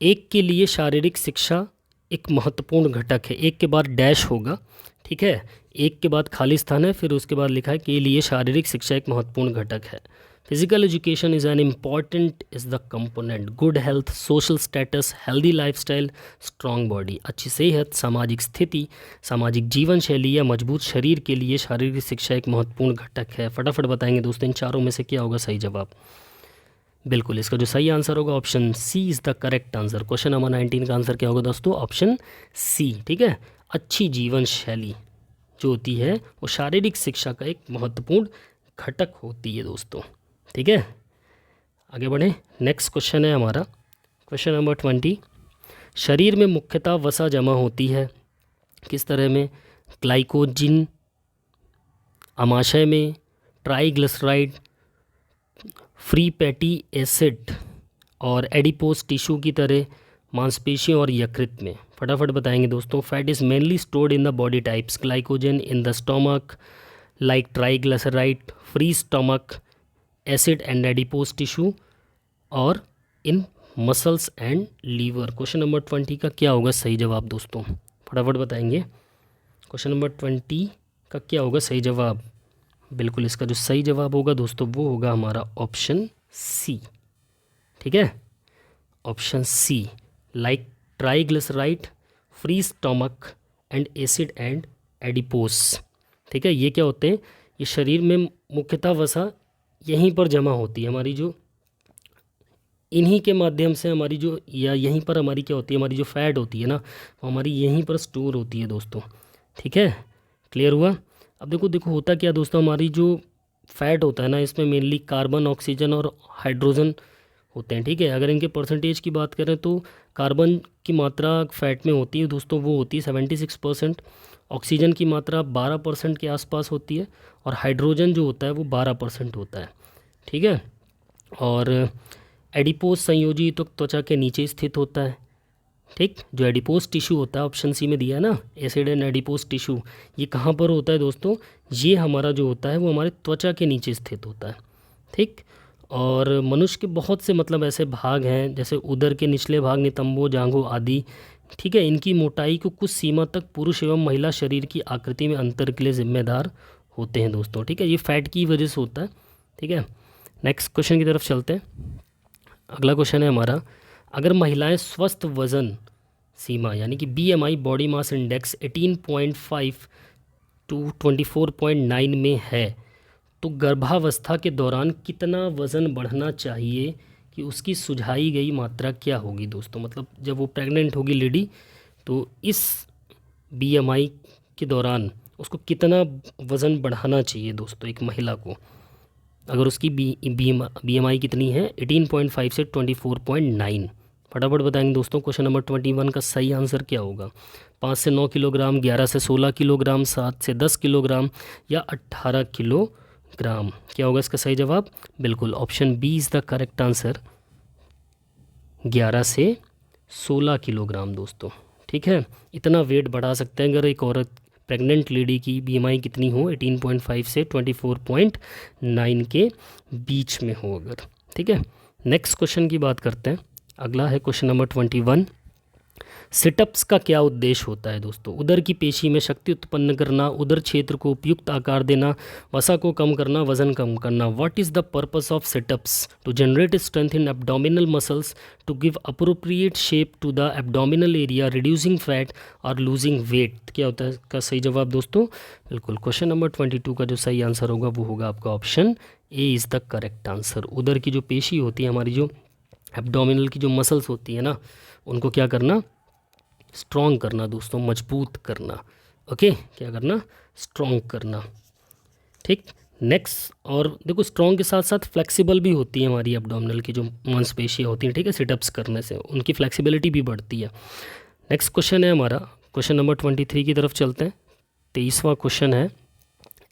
एक के लिए शारीरिक शिक्षा एक महत्वपूर्ण घटक है, एक के बाद डैश होगा। ठीक है, एक के बाद खाली स्थान है, फिर उसके बाद लिखा है के लिए शारीरिक शिक्षा एक महत्वपूर्ण घटक है। Physical education is an important is the component, good health, social status, healthy lifestyle, strong body. अच्छी सेहत, सामाजिक स्थिति, सामाजिक जीवन शैली या मजबूत शरीर के लिए शारीरिक शिक्षा एक महत्वपूर्ण घटक है। फटाफट बताएंगे दोस्तों, इन चारों में से क्या होगा सही जवाब। बिल्कुल, इसका जो सही आंसर होगा option C is the correct answer. Question number 19 का आंसर क्या होगा दोस्तों, ऑप्शन सी। ठीक है, अच्छी जीवन शैली जो होती है वो शारीरिक शिक्षा का एक महत्वपूर्ण घटक होती है दोस्तों। ठीक है, आगे बढ़ें। नेक्स्ट क्वेश्चन है हमारा, क्वेश्चन नंबर 20, शरीर में मुख्यतः वसा जमा होती है किस तरह में, ग्लाइकोजिन, आमाशय में, ट्राइग्लिसराइड, फ्री फैटी एसिड और एडिपोज टिश्यू की तरह, मांसपेशियों और यकृत में। फटाफट बताएंगे दोस्तों। Fat is mainly stored in the body types, glycogen in the stomach like triglyceride, free stomach acid and adipose tissue, और in muscles and liver. Question number 20 का क्या होगा सही जवाब दोस्तों, फटाफट बताएंगे। क्वेश्चन नंबर 20 का क्या होगा सही जवाब। बिल्कुल, इसका जो सही जवाब होगा दोस्तों वो होगा हमारा ऑप्शन सी। ठीक है, option C, like triglyceride, free stomach and acid and adipose. ठीक है, ये क्या होते हैं, ये शरीर में मुख्यतः वसा यहीं पर जमा होती है हमारी, जो इन्हीं के माध्यम से हमारी जो, या यहीं पर हमारी क्या होती है, हमारी जो फैट होती है ना वो हमारी यहीं पर स्टोर होती है दोस्तों। ठीक है, क्लियर हुआ। अब देखो देखो होता क्या दोस्तों, हमारी जो फैट होता है ना इसमें मेनली कार्बन, ऑक्सीजन और हाइड्रोजन होते हैं। ठीक है, अगर इनके परसेंटेज की बात करें तो कार्बन की मात्रा फैट में होती है दोस्तों, वो होती है 76%, ऑक्सीजन की मात्रा 12% के आसपास होती है, और हाइड्रोजन जो होता है वो 12% होता है। ठीक है, और एडिपोज संयोजी तो त्वचा के नीचे स्थित होता है। ठीक, जो एडिपोज टिश्यू होता है ऑप्शन सी में दिया है ना, एसिड एंड एडिपोज टिश्यू, ये कहाँ पर होता है दोस्तों, ये हमारा जो होता है वो हमारे त्वचा के नीचे स्थित होता है। ठीक, और मनुष्य के बहुत से मतलब ऐसे भाग हैं, जैसे उदर के निचले भाग, नितंबों, जांघों आदि। ठीक है, इनकी मोटाई को कुछ सीमा तक पुरुष एवं महिला शरीर की आकृति में अंतर के लिए जिम्मेदार होते हैं दोस्तों। ठीक है, ये फैट की वजह से होता है। ठीक है, नेक्स्ट क्वेश्चन की तरफ चलते हैं। अगला क्वेश्चन है हमारा, अगर महिलाएं स्वस्थ वजन सीमा यानी कि BMI body mass index 18.5 to 24.9 में है तो गर्भावस्था के दौरान कितना वज़न बढ़ना चाहिए कि उसकी सुझाई गई मात्रा क्या होगी दोस्तों। मतलब जब वो प्रेग्नेंट होगी लेडी तो इस BMI के दौरान उसको कितना वज़न बढ़ाना चाहिए दोस्तों एक महिला को। अगर उसकी BMI कितनी है 18.5 से 24.9। फटाफट बताएंगे दोस्तों, क्वेश्चन नंबर 21 का सही आंसर क्या होगा? 5 से 9 किलोग्राम, 11 से 16 किलोग्राम, 7 से 10 किलोग्राम या 18 किलोग्राम? क्या होगा इसका सही जवाब? बिल्कुल option B is the correct answer, 11 से 16 किलोग्राम दोस्तों। ठीक है, इतना वेट बढ़ा सकते हैं अगर एक औरत, प्रेग्नेंट लेडी की BMI कितनी हो 18.5 से 24.9 के बीच में हो अगर। ठीक है, नेक्स्ट क्वेश्चन की बात करते हैं। अगला है क्वेश्चन नंबर 21। सिटअप्स का क्या उद्देश्य होता है दोस्तों? उदर की पेशी में शक्ति उत्पन्न करना, उदर क्षेत्र को उपयुक्त आकार देना, वसा को कम करना, वजन कम करना। What is the purpose of situps? To generate strength in abdominal muscles, to give appropriate shape to the abdominal area, reducing fat और लूजिंग वेट। क्या होता है इसका सही जवाब दोस्तों? बिल्कुल क्वेश्चन नंबर 22 का जो सही आंसर होगा वो होगा आपका option A is the correct answer. उदर की जो पेशी होती है हमारी, जो एब्डोमिनल की जो मसल्स होती है ना, उनको क्या करना? स्ट्रॉन्ग करना दोस्तों, मजबूत करना। ओके, क्या करना? स्ट्रॉन्ग करना। ठीक, नेक्स्ट, और देखो स्ट्रॉन्ग के साथ साथ फ्लेक्सिबल भी होती है हमारी एब्डोमिनल की जो मांसपेशियाँ होती हैं। ठीक है, सिटअप्स करने से उनकी फ्लेक्सिबिलिटी भी बढ़ती है। नेक्स्ट क्वेश्चन है हमारा, क्वेश्चन नंबर 23 की तरफ चलते हैं। 23वां क्वेश्चन है,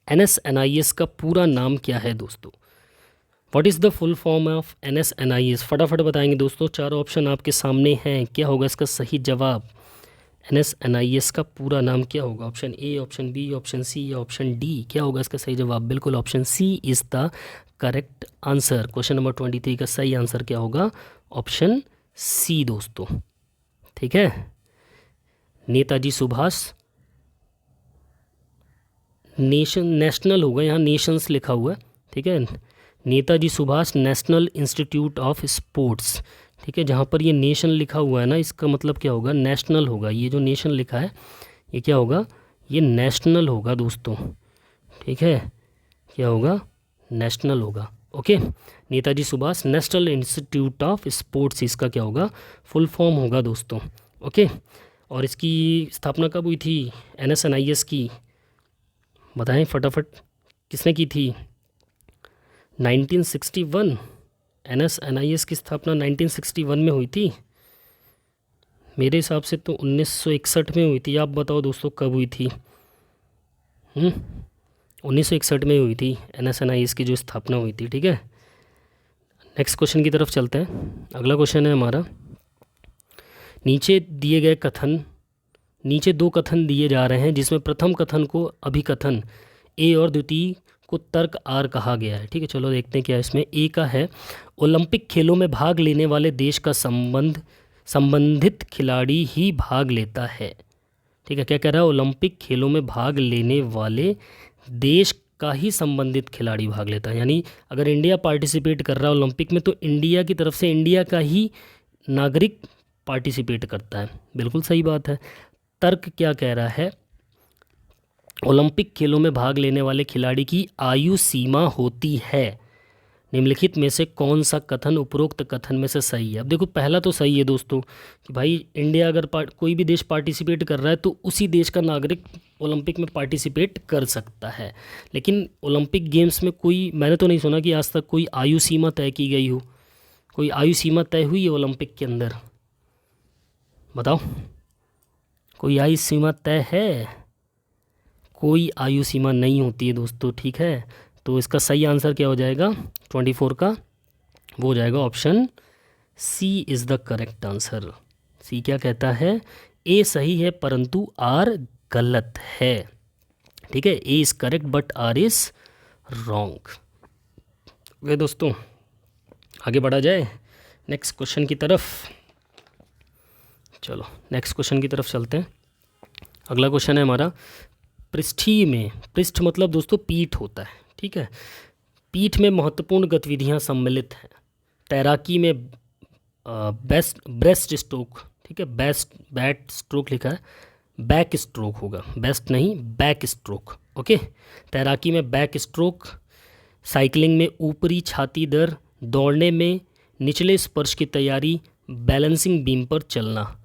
NSNIS का पूरा नाम क्या है दोस्तों? What is the full form of NSNIS? फटाफट बताएंगे दोस्तों, चारों ऑप्शन आपके सामने हैं। क्या होगा इसका सही जवाब? NSNIS का पूरा नाम क्या होगा? Option A, option B, option C या ऑप्शन डी? क्या होगा इसका सही जवाब? बिल्कुल option C is the correct answer. Question number 23 का सही आंसर क्या होगा? ऑप्शन सी दोस्तों। ठीक है, नेताजी सुभाष, नेशनल होगा, यहाँ नेशंस लिखा हुआ है। ठीक है, Netaji Subhash national institute of sports. ठीक है, जहाँ पर ये नेशन लिखा हुआ है ना, इसका मतलब क्या होगा? नेशनल होगा। ये जो नेशन लिखा है ये क्या होगा? ये नेशनल होगा दोस्तों। ठीक है, क्या होगा? नेशनल होगा। Okay, Netaji Subhash national institute of sports, इसका क्या होगा? फुल फॉर्म होगा दोस्तों। ओके, और इसकी स्थापना कब हुई थी NSNIS की? बताएं फटाफट, किसने की थी? 1961। NSNIS की स्थापना 1961 में हुई थी। मेरे हिसाब से तो 1961 में हुई थी। आप बताओ दोस्तों कब हुई थी? 1961 में हुई थी NSNIS की जो स्थापना हुई थी। ठीक है, नेक्स्ट क्वेश्चन की तरफ चलते हैं। अगला क्वेश्चन है हमारा, नीचे दिए गए कथन, नीचे दो कथन दिए जा रहे हैं जिसमें प्रथम कथन को अभिकथन ए और द्वितीय को तर्क आर कहा गया है। ठीक है, चलो देखते हैं क्या है इसमें। ए का है, ओलंपिक खेलों में भाग लेने वाले देश का संबंधित खिलाड़ी ही भाग लेता है। ठीक है, क्या कह रहा है? ओलंपिक खेलों में भाग लेने वाले देश का ही संबंधित खिलाड़ी भाग लेता है। यानी अगर इंडिया पार्टिसिपेट कर रहा है ओलंपिक में तो इंडिया की तरफ से इंडिया का ही नागरिक पार्टिसिपेट करता है। बिल्कुल सही बात है। तर्क क्या कह रहा है? ओलंपिक खेलों में भाग लेने वाले खिलाड़ी की आयु सीमा होती है। निम्नलिखित में से कौन सा कथन उपरोक्त कथन में से सही है? अब देखो पहला तो सही है दोस्तों कि भाई इंडिया अगर कोई भी देश पार्टिसिपेट कर रहा है तो उसी देश का नागरिक ओलंपिक में पार्टिसिपेट कर सकता है। लेकिन ओलंपिक गेम्स में कोई, मैंने तो नहीं सुना कि आज तक कोई आयु सीमा तय की गई हो। कोई आयु सीमा तय हुई है ओलंपिक के अंदर? बताओ, कोई आयु सीमा तय है? कोई आयु सीमा नहीं होती है दोस्तों। ठीक है, तो इसका सही आंसर क्या हो जाएगा 24 का? वो हो जाएगा option C is the correct answer. C क्या कहता है? ए सही है परंतु आर गलत है। ठीक है, A is correct but R is wrong. वे दोस्तों आगे बढ़ा जाए नेक्स्ट क्वेश्चन की तरफ। चलो नेक्स्ट क्वेश्चन की तरफ चलते हैं। अगला क्वेश्चन है हमारा, पृष्ठीय में, पृष्ठ मतलब दोस्तों पीठ होता है। ठीक है, पीठ में महत्वपूर्ण गतिविधियां सम्मिलित हैं। तैराकी में ब्रेस्ट स्ट्रोक, ठीक है, बैट स्ट्रोक लिखा है, बैक स्ट्रोक होगा, बेस्ट नहीं बैक स्ट्रोक। ओके, तैराकी में बैक स्ट्रोक, साइकिलिंग में ऊपरी छाती दर, दौड़ने में निचले स्पर्श की तैयारी, बैलेंसिंग बीम पर चलना।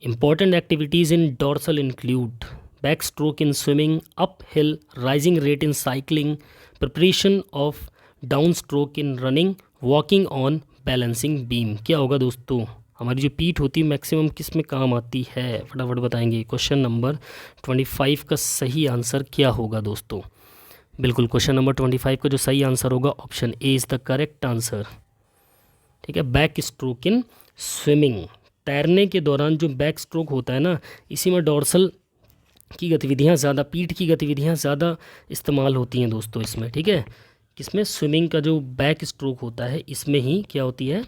Important activities in dorsal include back stroke in swimming, up hill rising rate in cycling, preparation of down stroke in running, walking on balancing beam. क्या होगा दोस्तों? हमारी जो पीठ होती है मैक्सिमम किस में काम आती है? फटाफट बताएंगे। क्वेश्चन नंबर 25 का सही आंसर क्या होगा दोस्तों? बिल्कुल, क्वेश्चन नंबर 25 का जो सही आंसर होगा option A is the correct answer. ठीक है, बैक स्ट्रोक इन स्विमिंग, तैरने के दौरान जो बैक स्ट्रोक होता है ना, इसी में डॉर्सल की गतिविधियाँ ज़्यादा, पीठ की गतिविधियाँ ज़्यादा इस्तेमाल होती हैं दोस्तों इसमें। ठीक है, किसमें? स्विमिंग का जो बैक स्ट्रोक होता है इसमें ही क्या होती है,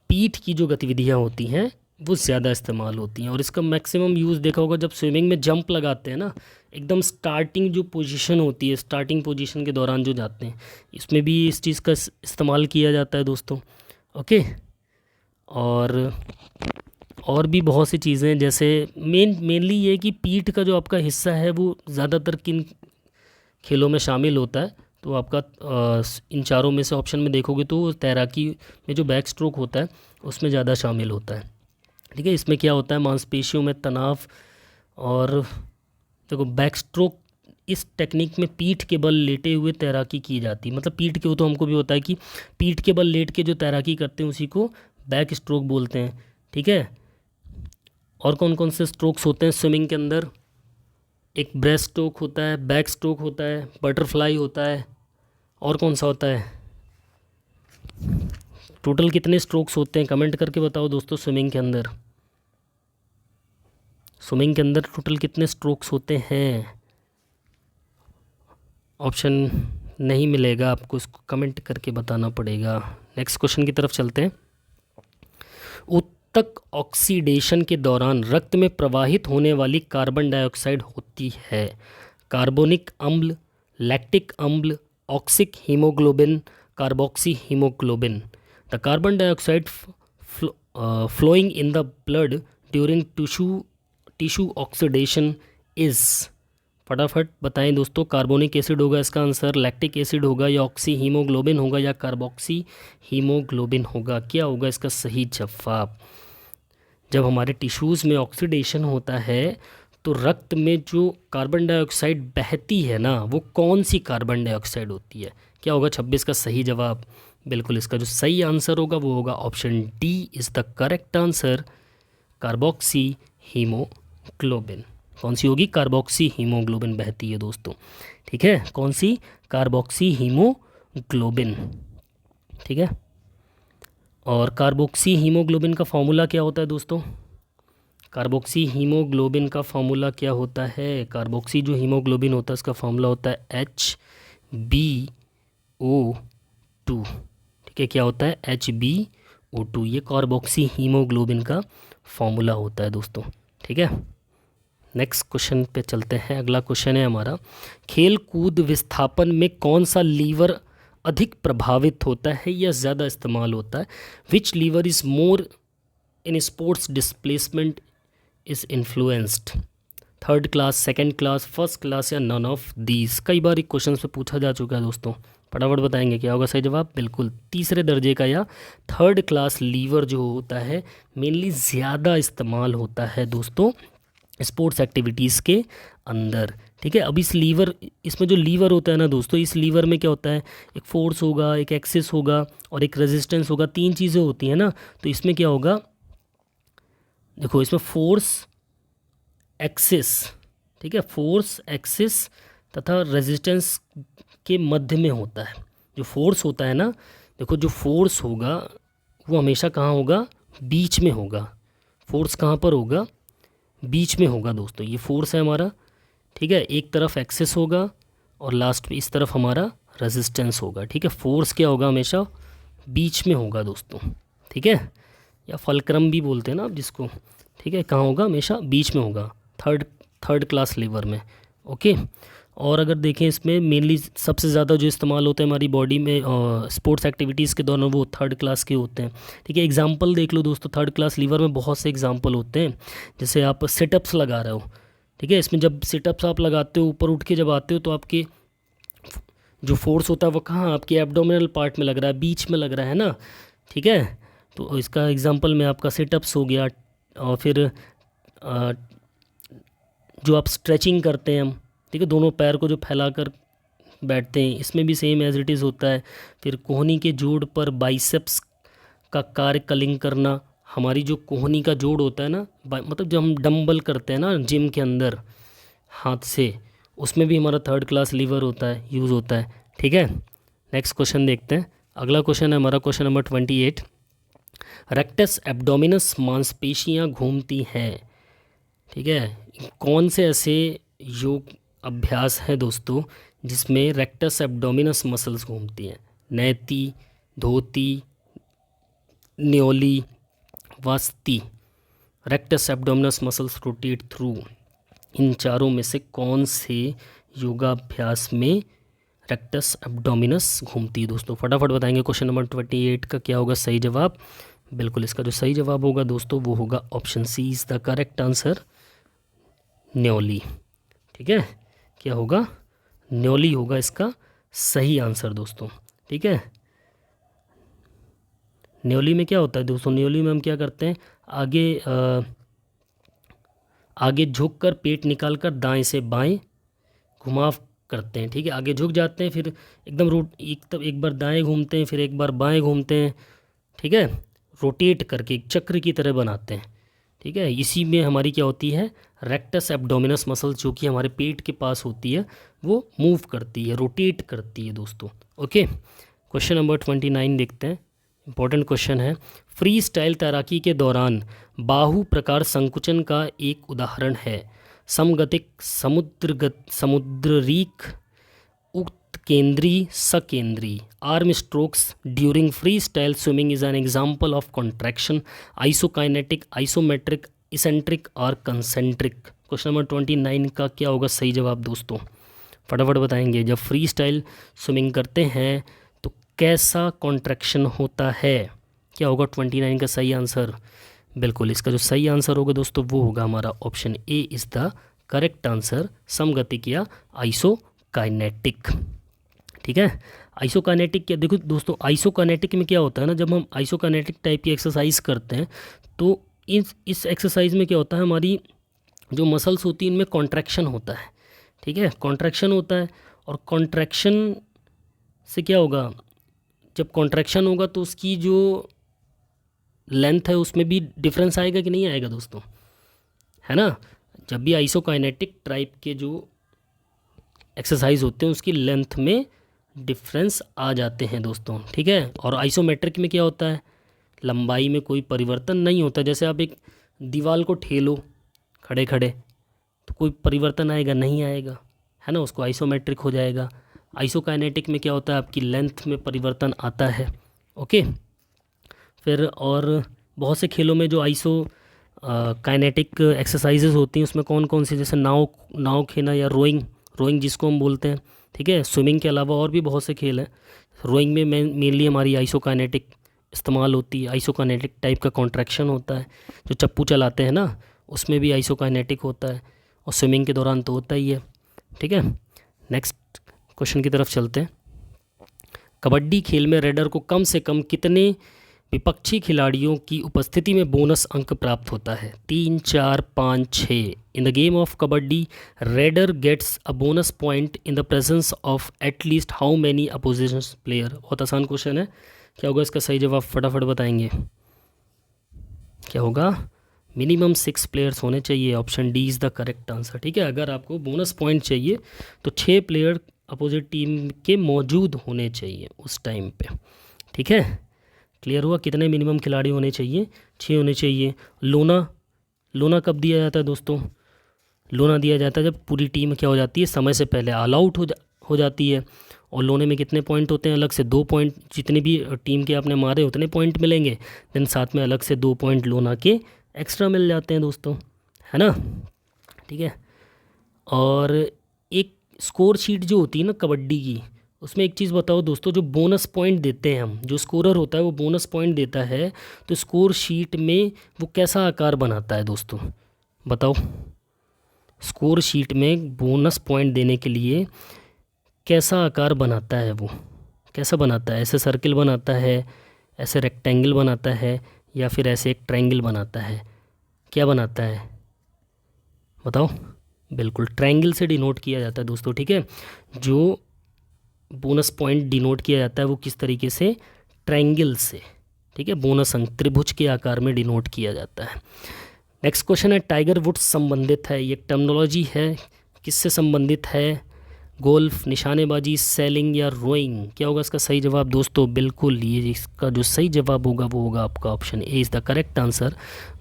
पीठ की जो गतिविधियाँ होती हैं वो ज़्यादा इस्तेमाल होती हैं। और इसका मैक्सिमम यूज़ देखा होगा जब स्विमिंग में जंप लगाते हैं ना, एकदम स्टार्टिंग जो पोजीशन होती है, स्टार्टिंग पोजीशन के दौरान जो जाते हैं, इसमें भी इस चीज़ का इस्तेमाल किया जाता है दोस्तों। ओके, और भी बहुत सी चीज़ें, जैसे मेनली ये कि पीठ का जो आपका हिस्सा है वो ज़्यादातर किन खेलों में शामिल होता है, तो आपका इन चारों में से ऑप्शन में देखोगे तो तैराकी में जो बैक स्ट्रोक होता है उसमें ज़्यादा शामिल होता है। ठीक है, इसमें क्या होता है, मांसपेशियों में तनाव, और देखो बैक स्ट्रोक इस टेक्निक में पीठ के बल लेटे हुए तैराकी की जाती है। मतलब पीठ के, वो तो हमको भी होता है कि पीठ के बल लेट के जो तैराकी करते हैं उसी को बैक स्ट्रोक बोलते हैं। ठीक है, और कौन कौन से स्ट्रोक्स होते हैं स्विमिंग के अंदर? एक ब्रेस्ट स्ट्रोक होता है, बैक स्ट्रोक होता है, बटरफ्लाई होता है, और कौन सा होता है? टोटल कितने स्ट्रोक्स होते हैं कमेंट करके बताओ दोस्तों। स्विमिंग के अंदर टोटल कितने स्ट्रोक्स होते हैं? ऑप्शन नहीं मिलेगा आपको, इसको कमेंट करके बताना पड़ेगा। नेक्स्ट क्वेश्चन की तरफ चलते हैं। उत्तक ऑक्सीडेशन के दौरान रक्त में प्रवाहित होने वाली कार्बन डाइऑक्साइड होती है कार्बोनिक अम्ल, लैक्टिक अम्ल, oxic haemoglobin, carboxy haemoglobin. The carbon dioxide flowing in the blood during tissue oxidation is. फटाफट बताएं दोस्तों। कार्बोनिक एसिड होगा इसका आंसर, लैक्टिक एसिड होगा, या ऑक्सी हीमोग्लोबिन होगा, या कार्बोक्सी हीमोग्लोबिन होगा? क्या होगा इसका सही जवाब? जब हमारे टिश्यूज़ में ऑक्सीडेशन होता है तो रक्त में जो कार्बन डाइऑक्साइड बहती है ना, वो कौन सी कार्बन डाइऑक्साइड होती है? क्या होगा 26 का सही जवाब? बिल्कुल, इसका जो सही आंसर होगा वो होगा option D is the correct answer, carboxy haemoglobin. कौन सी होगी? कार्बोक्सी हीमोग्लोबिन बहती है दोस्तों। ठीक है, कौन सी? Carboxy haemoglobin. ठीक है, और कार्बोक्सी हीमोग्लोबिन का फॉर्मूला क्या होता है दोस्तों? कार्बोक्सी हीमोग्लोबिन का फॉर्मूला क्या होता है? कार्बोक्सी जो हीमोग्लोबिन होता है उसका फॉर्मूला होता है HbO2। ठीक है, क्या होता है? HbO2। ये कार्बोक्सी हीमोग्लोबिन का फॉर्मूला होता है दोस्तों। ठीक है, नेक्स्ट क्वेश्चन पे चलते हैं। अगला क्वेश्चन है हमारा, खेल कूद विस्थापन में कौन सा लीवर अधिक प्रभावित होता है या ज़्यादा इस्तेमाल होता है? Which lever is more in sports displacement is influenced? Third class, second class, first class, या नन ऑफ दीज? कई बार एक क्वेश्चन पे पूछा जा चुका है दोस्तों। फटाफट बताएंगे क्या होगा सही जवाब? बिल्कुल, तीसरे दर्जे का या थर्ड क्लास लीवर जो होता है मेनली ज़्यादा इस्तेमाल होता है दोस्तों स्पोर्ट्स एक्टिविटीज़ के अंदर। ठीक है, अब इसमें जो लीवर होता है ना दोस्तों, इस लीवर में क्या होता है? एक फोर्स होगा, एक एक्सिस होगा, और एक रेजिस्टेंस होगा। तीन चीज़ें होती हैं ना, तो इसमें क्या होगा? देखो, इसमें फोर्स, एक्सिस, ठीक है, फोर्स, एक्सिस तथा रेजिस्टेंस के मध्य में होता है। जो फोर्स होता है ना, देखो जो फोर्स होगा वो हमेशा कहाँ होगा? बीच में होगा। फोर्स कहाँ पर होगा? बीच में होगा दोस्तों। ये फोर्स है हमारा। ठीक है, एक तरफ एक्सिस होगा और लास्ट में इस तरफ हमारा रेजिस्टेंस होगा। ठीक है, फोर्स क्या होगा? हमेशा बीच में होगा दोस्तों। ठीक है, या फलक्रम भी बोलते हैं ना आप जिसको। ठीक है, कहाँ होगा? हमेशा बीच में होगा, थर्ड क्लास लीवर में। ओके, और अगर देखें इसमें मेनली सबसे ज़्यादा जो इस्तेमाल होता है हमारी बॉडी में स्पोर्ट्स एक्टिविटीज़ के दौरान वो थर्ड क्लास के होते हैं। ठीक है, एग्जांपल देख लो दोस्तों, थर्ड क्लास लीवर में बहुत से एग्जांपल होते हैं। जैसे आप सिटअप्स लगा रहे हो, ठीक है, इसमें जब सिटअप्स आप लगाते हो, ऊपर उठ के जब आते हो, तो आपके जो फोर्स होता है वो कहाँ? आपके एब्डोमिनल पार्ट में लग रहा है, बीच में लग रहा है ना। ठीक है, तो इसका एग्जाम्पल में आपका सिटअप्स हो गया। और फिर जो आप स्ट्रेचिंग करते हैं हम, ठीक है, दोनों पैर को जो फैला कर बैठते हैं, इसमें भी सेम एज इट इज़ होता है। फिर कोहनी के जोड़ पर बाइसेप्स का कार्य कलिंग करना, हमारी जो कोहनी का जोड़ होता है ना, मतलब जब हम डंबल करते हैं ना जिम के अंदर हाथ से, उसमें भी हमारा थर्ड क्लास लीवर होता है, यूज़ होता है। ठीक है, नेक्स्ट क्वेश्चन देखते हैं। अगला क्वेश्चन है हमारा क्वेश्चन नंबर 28। रेक्टस एब्डोमिनस मांसपेशियाँ घूमती हैं। ठीक है, कौन से ऐसे योग अभ्यास है दोस्तों जिसमें रेक्टस एब्डोमिनस मसल्स घूमती हैं? नैति, धोती, न्योली, वास्ती। Rectus abdominis muscles rotate through. इन चारों में से कौन से योगाभ्यास में रेक्टस एब्डोमिनस घूमती है दोस्तों? फटाफट बताएंगे। क्वेश्चन नंबर 28 का क्या होगा सही जवाब? बिल्कुल, इसका जो सही जवाब होगा दोस्तों वो होगा option C is the correct answer, न्योली। ठीक है, क्या होगा? न्योली होगा इसका सही आंसर दोस्तों। ठीक है, न्योली में क्या होता है दोस्तों? न्योली में हम क्या करते हैं, आगे झुक कर पेट निकाल कर दाएं से बाएं घुमाव करते हैं। ठीक है, आगे झुक जाते हैं, फिर एकदम एक बार दाएं घूमते हैं, फिर एक बार बाएं घूमते हैं। ठीक है, रोटेट करके एक चक्र की तरह बनाते हैं। ठीक है, इसी में हमारी क्या होती है, रेक्टस एब्डोमिनस मसल जो कि हमारे पेट के पास होती है वो मूव करती है, रोटेट करती है दोस्तों। ओके, क्वेश्चन नंबर 29 देखते हैं। इंपॉर्टेंट क्वेश्चन है। फ्री स्टाइल तैराकी के दौरान बाहु प्रकार संकुचन का एक उदाहरण है। समगतिक, समुद्रीक, उत्केंद्री, सकेंद्री। Arm strokes during freestyle swimming is an example of contraction. Isokinetic, isometric, eccentric और कंसेंट्रिक। क्वेश्चन नंबर 29 का क्या होगा सही जवाब दोस्तों? फटाफट बताएंगे। जब फ्री स्टाइल स्विमिंग करते हैं तो कैसा कॉन्ट्रैक्शन होता है? क्या होगा 29 का सही आंसर? बिल्कुल, इसका जो सही आंसर होगा दोस्तों वो होगा हमारा option A is the correct answer, समगतिक या आइसोकाइनेटिक। ठीक है, आइसोकाइनेटिक क्या, देखो दोस्तों आइसोकाइनेटिक में क्या होता है ना, जब हम आइसोकाइनेटिक टाइप की एक्सरसाइज करते हैं तो इस एक्सरसाइज में क्या होता है, हमारी जो मसल्स होती हैं इनमें कॉन्ट्रैक्शन होता है। ठीक है, कॉन्ट्रैक्शन होता है, और कॉन्ट्रैक्शन से क्या होगा, जब कॉन्ट्रैक्शन होगा तो उसकी जो लेंथ है उसमें भी डिफरेंस आएगा कि नहीं आएगा दोस्तों? है ना, जब भी आइसोकाइनेटिक टाइप के जो एक्सरसाइज होते हैं उसकी लेंथ में डिफरेंस आ जाते हैं दोस्तों। ठीक है, और आइसोमेट्रिक में क्या होता है, लंबाई में कोई परिवर्तन नहीं होता। जैसे आप एक दीवार को ठेलो खड़े खड़े तो कोई परिवर्तन आएगा? नहीं आएगा, है ना, उसको आइसोमेट्रिक हो जाएगा। आइसोकाइनेटिक में क्या होता है, आपकी लेंथ में परिवर्तन आता है। ओके, फिर और बहुत से खेलों में जो काइनेटिक एक्सरसाइजेज होती हैं उसमें कौन कौन सी, जैसे नाव खेना या रोइंग जिसको हम बोलते हैं। ठीक है, स्विमिंग के अलावा और भी बहुत से खेल हैं। रोइंग में मेनली हमारी आइसोकाइनेटिक इस्तेमाल होती है, आइसोकाइनेटिक टाइप का कॉन्ट्रैक्शन होता है। जो चप्पू चलाते हैं ना उसमें भी आइसोकाइनेटिक होता है, और स्विमिंग के दौरान तो होता ही है। ठीक है, नेक्स्ट क्वेश्चन की तरफ चलते हैं। कबड्डी खेल में रेडर को कम से कम कितने विपक्षी खिलाड़ियों की उपस्थिति में बोनस अंक प्राप्त होता है? 3, 4, 5, 6। In the game of kabaddi raider gets a bonus point in the presence of at least how many opposition player. बहुत आसान क्वेश्चन है, क्या होगा इसका सही जवाब? फटाफट बताएंगे। क्या होगा? मिनिमम 6 प्लेयर्स होने चाहिए। Option D is the correct answer. ठीक है, अगर आपको बोनस पॉइंट चाहिए तो 6 प्लेयर अपोजिट टीम के मौजूद होने चाहिए उस टाइम पे। ठीक है, क्लियर हुआ? कितने मिनिमम खिलाड़ी होने चाहिए? 6 होने चाहिए। लोना कब दिया जाता है दोस्तों? लोना दिया जाता है जब पूरी टीम क्या हो जाती है, समय से पहले ऑल आउट हो जाती है। और लोने में कितने पॉइंट होते हैं? अलग से 2 पॉइंट, जितने भी टीम के आपने मारे उतने पॉइंट मिलेंगे, देन साथ में अलग से 2 पॉइंट लोना के एक्स्ट्रा मिल जाते हैं दोस्तों, है ना। ठीक है, और एक स्कोर शीट जो होती है ना कबड्डी की, उसमें एक चीज़ बताओ दोस्तों, जो बोनस पॉइंट देते हैं हम, जो स्कोरर होता है वो बोनस पॉइंट देता है, तो स्कोर शीट में वो कैसा आकार बनाता है दोस्तों? बताओ, स्कोर शीट में बोनस पॉइंट देने के लिए कैसा आकार बनाता है वो? कैसा बनाता है? ऐसे सर्किल बनाता है, ऐसे रेक्टेंगल बनाता है, या फिर ऐसे एक ट्रायंगल बनाता है? क्या बनाता है बताओ? बिल्कुल ट्रायंगल से डिनोट किया जाता है दोस्तों। ठीक है, जो बोनस पॉइंट डिनोट किया जाता है वो किस तरीके से, ट्रायंगल से, ठीक है, बोनस अंक त्रिभुज के आकार में डिनोट किया जाता है। नेक्स्ट क्वेश्चन है टाइगर वुड्स संबंधित है, ये टर्मिनोलॉजी है, किससे संबंधित है, गोल्फ, निशानेबाजी, सेलिंग या रोइंग। क्या होगा इसका सही जवाब दोस्तों, बिल्कुल ये इसका जो सही जवाब होगा वो होगा आपका option A is the correct answer,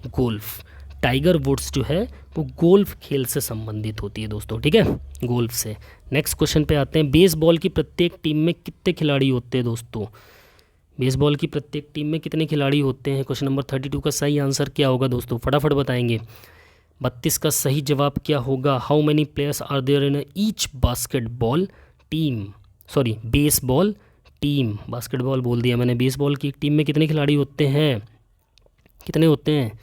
golf. Tiger Woods जो है वो गोल्फ खेल से संबंधित होती है दोस्तों, ठीक है, गोल्फ से। नेक्स्ट क्वेश्चन पे आते हैं, बेसबॉल की प्रत्येक टीम में कितने खिलाड़ी होते हैं दोस्तों, बेसबॉल की प्रत्येक टीम में कितने खिलाड़ी होते हैं। क्वेश्चन नंबर 32 का सही आंसर क्या होगा दोस्तों, फटाफट बताएंगे। 32 का सही जवाब क्या होगा, how many players are there in each basketball team, sorry baseball team, basketball बोल दिया मैंने। बेसबॉल की टीम में कितने खिलाड़ी होते हैं, कितने होते हैं,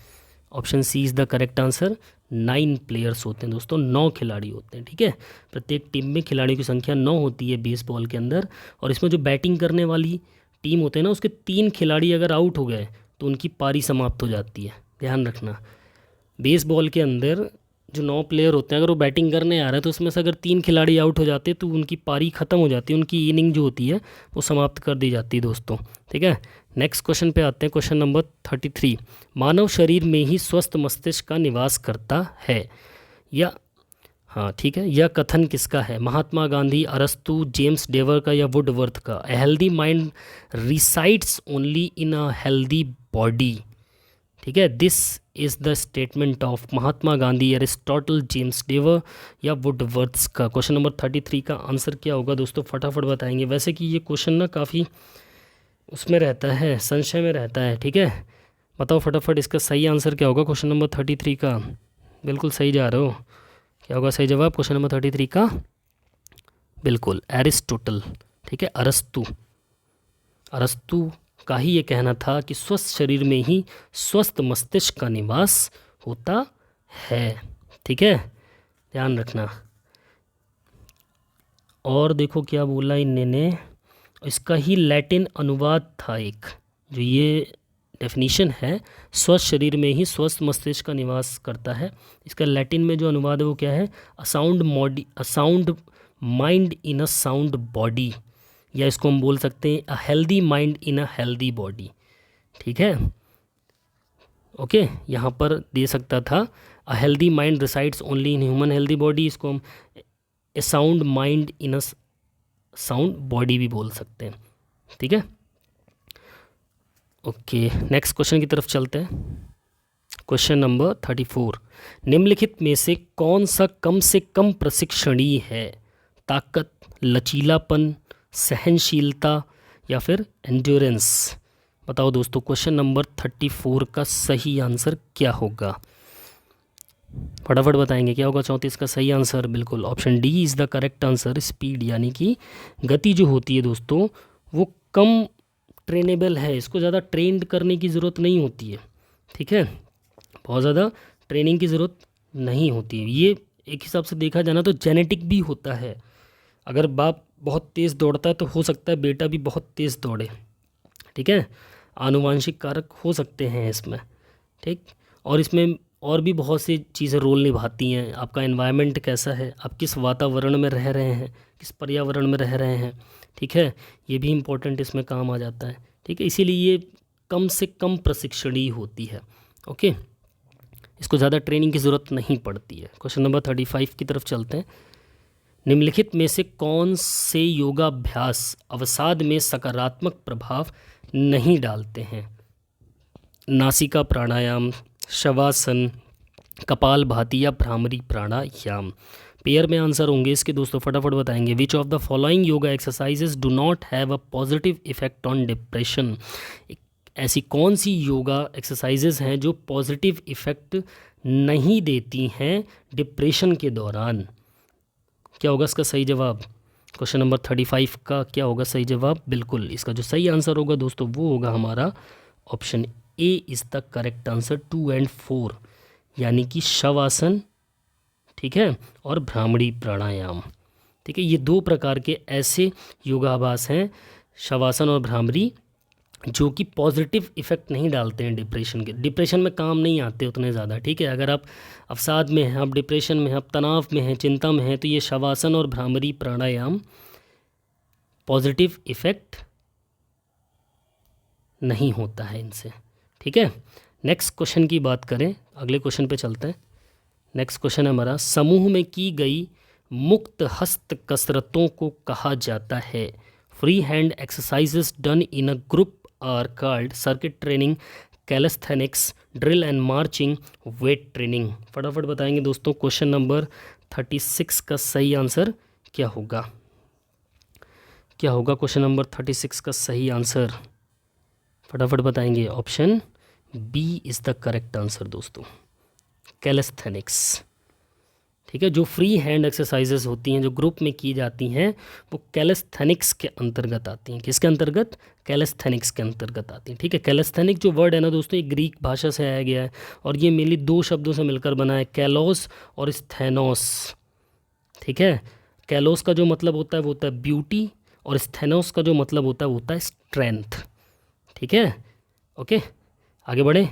option C is the correct answer, 9 players होते हैं दोस्तों, 9 खिलाड़ी होते हैं, ठीक है। प्रत्येक टीम में खिलाड़ियों की संख्या 9 होती है बेसबॉल के अंदर। और इसमें जो बैटिंग करने वाली टीम होते हैं ना, उसके 3 खिलाड़ी अगर आउट हो गए तो उनकी पारी समाप्त हो जाती है, ध्यान रखना। बेसबॉल के अंदर जो 9 प्लेयर होते हैं, अगर वो बैटिंग करने आ रहे हैं तो उसमें से अगर 3 खिलाड़ी आउट हो जाते हैं तो उनकी पारी ख़त्म हो जाती है, उनकी इनिंग जो होती है वो समाप्त कर दी जाती है दोस्तों, ठीक है। नेक्स्ट क्वेश्चन पे आते हैं, क्वेश्चन नंबर 33, मानव शरीर में ही स्वस्थ मस्तिष्क का निवास करता है, या हाँ ठीक है, यह कथन किसका है, महात्मा गांधी, अरस्तु, जेम्स डेवर का या वुडवर्थ का। A healthy mind resides only in a healthy body, ठीक है, this is the statement of Mahatma Gandhi, Aristotle, James Drever या वुडवर्थ का। क्वेश्चन नंबर 33 का आंसर क्या होगा दोस्तों, फटाफट बताएंगे। वैसे कि ये क्वेश्चन ना काफ़ी उसमें रहता है, संशय में रहता है, ठीक है, बताओ फटाफट इसका सही आंसर क्या होगा क्वेश्चन नंबर 33 का। बिल्कुल सही जा रहे हो, क्या होगा सही जवाब क्वेश्चन नंबर 33 का, बिल्कुल एरिस्टोटल, ठीक है, अरस्तु, अरस्तु का ही ये कहना था कि स्वस्थ शरीर में ही स्वस्थ मस्तिष्क का निवास होता है, ठीक है, ध्यान रखना। और देखो क्या बोला इन्होंने, इसका ही लैटिन अनुवाद था एक, जो ये डेफिनीशन है, स्वस्थ शरीर में ही स्वस्थ मस्तिष्क का निवास करता है, इसका लैटिन में जो अनुवाद है वो क्या है, a sound mind in a sound body, या इसको हम बोल सकते हैं a healthy mind in a healthy body, ठीक है, ओके। यहाँ पर दे सकता था a healthy mind resides only in human healthy body, इसको हम a sound mind in a sound body भी बोल सकते हैं, ठीक है, ओके। नेक्स्ट क्वेश्चन की तरफ चलते हैं, क्वेश्चन नंबर 34, निम्नलिखित में से कौन सा कम से कम प्रशिक्षणीय है, ताकत, लचीलापन, सहनशीलता या फिर एंड्योरेंस। बताओ दोस्तों क्वेश्चन नंबर 34 का सही आंसर क्या होगा, फटाफट बताएंगे क्या होगा 34 का सही आंसर, बिल्कुल option D is the correct answer, speed, यानी कि गति जो होती है दोस्तों वो कम ट्रेनेबल है, इसको ज़्यादा ट्रेंड करने की ज़रूरत नहीं होती है, ठीक है, बहुत ज़्यादा ट्रेनिंग की ज़रूरत नहीं होती है। ये एक हिसाब से देखा जाना तो जेनेटिक भी होता है, अगर बाप बहुत तेज़ दौड़ता है तो हो सकता है बेटा भी बहुत तेज़ दौड़े, ठीक है, आनुवांशिक कारक हो सकते हैं इसमें, ठीक। और इसमें और भी बहुत सी चीज़ें रोल निभाती हैं, आपका एनवायरनमेंट कैसा है, आप किस वातावरण में रह रहे हैं, किस पर्यावरण में रह रहे हैं, ठीक है, ये भी इम्पोर्टेंट इसमें काम आ जाता है, ठीक है, इसीलिए ये कम से कम प्रशिक्षणीय होती है, ओके, इसको ज़्यादा ट्रेनिंग की ज़रूरत नहीं पड़ती है। क्वेश्चन नंबर 35 की तरफ चलते हैं, निम्नलिखित में से कौन से योगाभ्यास अवसाद में सकारात्मक प्रभाव नहीं डालते हैं, नासिका प्राणायाम, शवासन, कपालभाति या भ्रामरी प्राणायाम। पेयर में आंसर होंगे इसके दोस्तों, फटाफट बताएंगे। Which of the following yoga exercises do not have a positive effect on depression, ऐसी कौन सी योगा एक्सरसाइजेज हैं जो पॉजिटिव इफेक्ट नहीं देती हैं डिप्रेशन के दौरान। क्या होगा इसका सही जवाब, क्वेश्चन नंबर 35 का क्या होगा सही जवाब, बिल्कुल इसका जो सही आंसर होगा दोस्तों वो होगा हमारा option A is the correct answer, 2 और 4, यानी कि शवासन, ठीक है, और भ्रामरी प्राणायाम, ठीक है, ये 2 प्रकार के ऐसे योगाभ्यास हैं, शवासन और भ्रामरी, जो कि पॉजिटिव इफ़ेक्ट नहीं डालते हैं डिप्रेशन के, डिप्रेशन में काम नहीं आते उतने ज़्यादा, ठीक है। अगर आप अवसाद में हैं, आप डिप्रेशन में हैं, आप तनाव में हैं, चिंता में हैं, तो ये शवासन और भ्रामरी प्राणायाम पॉजिटिव इफ़ेक्ट नहीं होता है इनसे। ठीक है, नेक्स्ट क्वेश्चन की बात करें, अगले क्वेश्चन पे चलते हैं। नेक्स्ट क्वेश्चन है हमारा, समूह में की गई मुक्त हस्त कसरतों को कहा जाता है? Free hand exercises done in a group are called circuit training, calisthenics, drill and marching, weight training. फटाफट बताएंगे दोस्तों, क्वेश्चन नंबर 36 का सही आंसर क्या होगा? क्या होगा क्वेश्चन नंबर 36 का सही आंसर? फटाफट बताएंगे। Option B is the correct answer दोस्तों, कैलेस्थेनिक्स। ठीक है, जो फ्री हैंड एक्सरसाइजेस होती हैं, जो ग्रुप में की जाती हैं, वो कैलेस्थेनिक्स के अंतर्गत आती हैं। किसके अंतर्गत? कैलेस्थेनिक्स के अंतर्गत आती हैं। ठीक है, कैलेस्थेनिक जो वर्ड है ना दोस्तों, ये ग्रीक भाषा से आया गया है और ये मेनली दो शब्दों से मिलकर बना है, कैलोस और स्थेनोस। ठीक है, कैलोस का जो मतलब होता है वो होता है ब्यूटी, और स्थेनोस का जो मतलब होता है वो होता है स्ट्रेंथ। ठीक है, ओके, आगे बढ़े।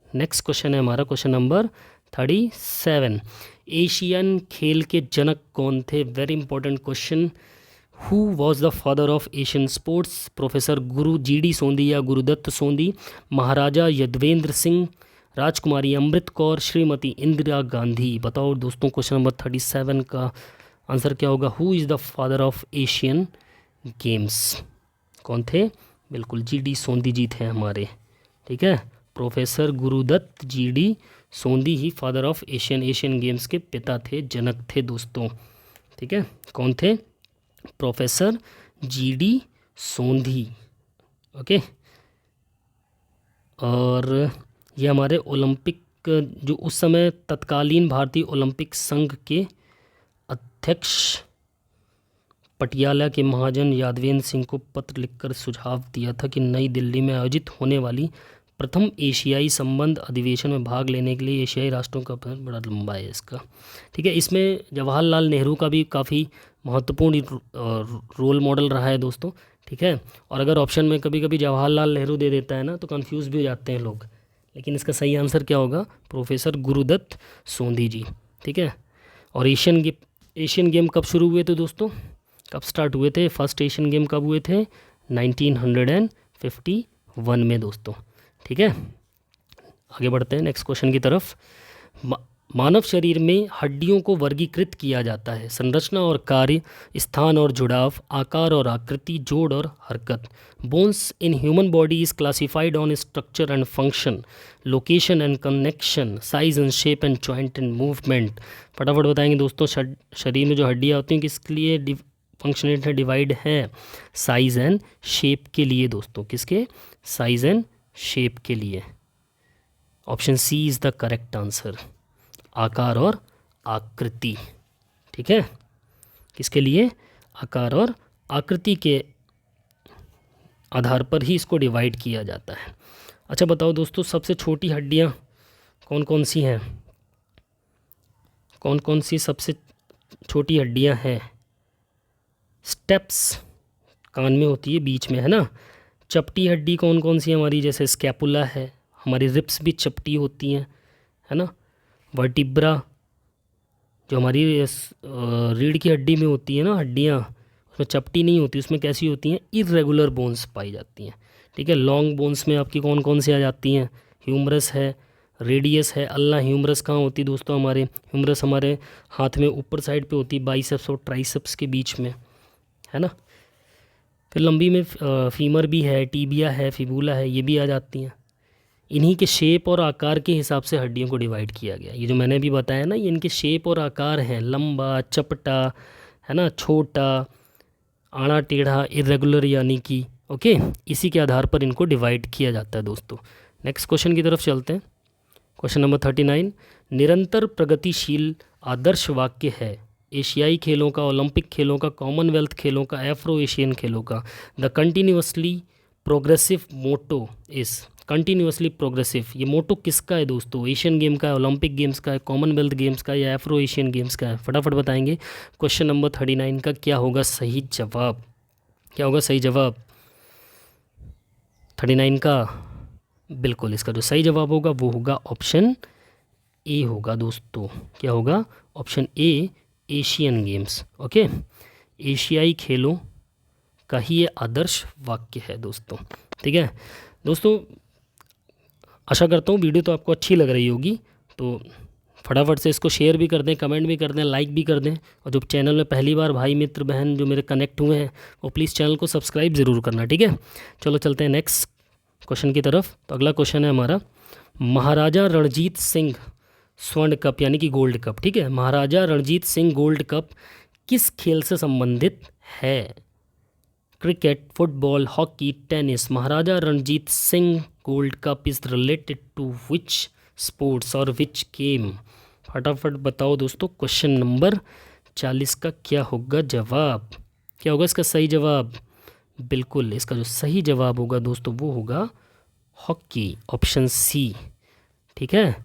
नेक्स्ट क्वेश्चन है हमारा क्वेश्चन नंबर 37। एशियन खेल के जनक कौन थे? Very important question. Who was the father of Asian sports? Professor Guru GD सोंधी या गुरुदत्त सोंधी, महाराजा यदवेंद्र सिंह, राजकुमारी अमृत कौर, श्रीमती इंदिरा गांधी। बताओ दोस्तों, क्वेश्चन नंबर 37 का आंसर क्या होगा? Who is the father of Asian games? कौन थे? बिल्कुल GD सोंधी जी थे हमारे। ठीक है, प्रोफेसर गुरुदत्त GD सोंधी ही फादर ऑफ एशियन गेम्स के पिता थे, जनक थे दोस्तों। ठीक है, कौन थे? प्रोफेसर GD सोंधी। ओके, और ये हमारे ओलंपिक, जो उस समय तत्कालीन भारतीय ओलंपिक संघ के अध्यक्ष पटियाला के महाजन यादवेंद्र सिंह को पत्र लिखकर सुझाव दिया था कि नई दिल्ली में आयोजित होने वाली प्रथम एशियाई संबंध अधिवेशन में भाग लेने के लिए एशियाई राष्ट्रों का, बड़ा लंबा है इसका। ठीक है, इसमें जवाहरलाल नेहरू का भी काफ़ी महत्वपूर्ण रोल मॉडल रहा है दोस्तों। ठीक है, और अगर ऑप्शन में कभी कभी जवाहरलाल नेहरू दे देता है ना, तो कंफ्यूज भी हो जाते हैं लोग, लेकिन इसका सही आंसर क्या होगा? प्रोफेसर गुरुदत्त सोंधी जी। ठीक है, और एशियन गेम कब शुरू हुए थे दोस्तों? कब स्टार्ट हुए थे? फर्स्ट एशियन गेम कब हुए थे? 1951 में दोस्तों। ठीक है, आगे बढ़ते हैं नेक्स्ट क्वेश्चन की तरफ। मानव शरीर में हड्डियों को वर्गीकृत किया जाता है संरचना और कार्य, स्थान और जुड़ाव, आकार और आकृति, जोड़ और हरकत। Bones in human body is classified on structure and function, location and connection, size and shape and joint and movement. फटाफट बताएंगे दोस्तों, शरीर में जो हड्डियाँ होती हैं किसके लिए फंक्शनल डिवाइड है? साइज एंड शेप के लिए दोस्तों। किसके? साइज एंड शेप के लिए। Option C is the correct answer, आकार और आकृति। ठीक है, किसके लिए? आकार और आकृति के आधार पर ही इसको डिवाइड किया जाता है। अच्छा बताओ दोस्तों, सबसे छोटी हड्डियाँ कौन कौन सी हैं? कौन कौन सी सबसे छोटी हड्डियाँ हैं? स्टेप्स कान में होती है, बीच में, है ना। चपटी हड्डी कौन कौन सी है हमारी? जैसे स्कैपुला है, हमारी रिब्स भी चपटी होती हैं, है ना। वर्टिब्रा जो हमारी रीढ़ की हड्डी में होती है ना, हड्डियाँ, उसमें चपटी नहीं होती, उसमें कैसी होती हैं? इर्रेगुलर बोन्स पाई जाती हैं। ठीक है, लॉन्ग बोन्स में आपकी कौन कौन सी आ जाती हैं? ह्यूमरस है, रेडियस है। अल्ला ह्यूमरस कहाँ होती है दोस्तों? हमारे ह्यूमरस हमारे हाथ में ऊपर साइड पे होती है, बाइसेप्स और ट्राइसेप्स के बीच में, है ना। फिर लंबी में फीमर भी है, टीबिया है, फिबूला है, ये भी आ जाती हैं। इन्हीं के शेप और आकार के हिसाब से हड्डियों को डिवाइड किया गया। ये जो मैंने अभी बताया ना, ये इनके शेप और आकार हैं, लंबा, चपटा, है ना, छोटा, आड़ा टेढ़ा, इरेगुलर यानी कि। ओके, इसी के आधार पर इनको डिवाइड किया जाता है दोस्तों। नेक्स्ट क्वेश्चन की तरफ चलते हैं। Question number 39। निरंतर प्रगतिशील आदर्श वाक्य है एशियाई खेलों का, ओलंपिक खेलों का, कॉमनवेल्थ खेलों का, एफ्रो एशियन खेलों का। द कंटिन्यूसली प्रोग्रेसिव मोटो इस। कंटिन्यूसली प्रोग्रेसिव, ये मोटो किसका है दोस्तों? एशियन गेम का है, ओलंपिक गेम्स का है, कॉमनवेल्थ गेम्स का, या एफ्रो एशियन गेम्स का है? फटाफट बताएंगे क्वेश्चन नंबर 39 का क्या होगा सही जवाब? क्या होगा सही जवाब 39 का? बिल्कुल, इसका जो सही जवाब होगा वो होगा ऑप्शन ए होगा दोस्तों। क्या होगा? ऑप्शन ए, एशियन गेम्स। ओके, एशियाई खेलों का ही ये आदर्श वाक्य है दोस्तों। ठीक है दोस्तों, आशा करता हूँ वीडियो तो आपको अच्छी लग रही होगी, तो फटाफट से इसको शेयर भी कर दें, कमेंट भी कर दें, लाइक भी कर दें, और जो चैनल में पहली बार भाई मित्र बहन जो मेरे कनेक्ट हुए हैं वो प्लीज़ चैनल को सब्सक्राइब ज़रूर करना। ठीक है, चलो चलते हैं नेक्स्ट क्वेश्चन की तरफ। तो अगला क्वेश्चन है हमारा, महाराजा रणजीत सिंह स्वर्ण कप यानी कि गोल्ड कप, ठीक है, महाराजा रणजीत सिंह गोल्ड कप किस खेल से संबंधित है? Cricket, football, hockey, tennis. Maharaja Ranjit Singh gold cup is related to which sports और विच गेम? फटाफट बताओ दोस्तों, क्वेश्चन नंबर 40 का क्या होगा जवाब? क्या होगा इसका सही जवाब? बिल्कुल, इसका जो सही जवाब होगा दोस्तों वो होगा हॉकी, ऑप्शन सी। ठीक है,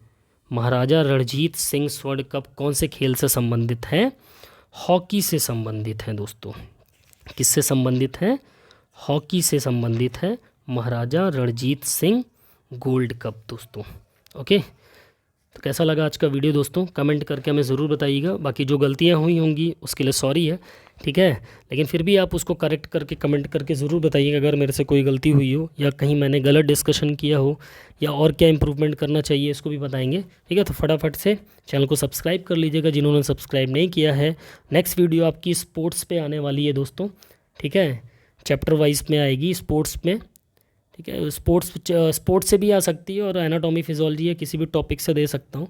महाराजा रणजीत सिंह स्वर्ण कप कौन से खेल से संबंधित है? हॉकी से संबंधित है दोस्तों। किससे संबंधित है? हॉकी से संबंधित है महाराजा रणजीत सिंह गोल्ड कप दोस्तों। ओके, तो कैसा लगा आज का वीडियो दोस्तों? कमेंट करके हमें ज़रूर बताइएगा। बाकी जो गलतियां हुई होंगी उसके लिए सॉरी है, ठीक है, लेकिन फिर भी आप उसको करेक्ट करके कमेंट करके ज़रूर बताइएगा अगर मेरे से कोई गलती हुई हो या कहीं मैंने गलत डिस्कशन किया हो या और क्या इंप्रूवमेंट करना चाहिए इसको भी बताएंगे। ठीक है, तो फटाफट से चैनल को सब्सक्राइब कर लीजिएगा जिन्होंने सब्सक्राइब नहीं किया है। नेक्स्ट वीडियो आपकी स्पोर्ट्स पे आने वाली है दोस्तों। ठीक है, चैप्टर वाइज में आएगी स्पोर्ट्स में। ठीक है, स्पोर्ट्स से भी आ सकती है और एनाटॉमी फिजियोलॉजी या किसी भी टॉपिक से दे सकता हूँ,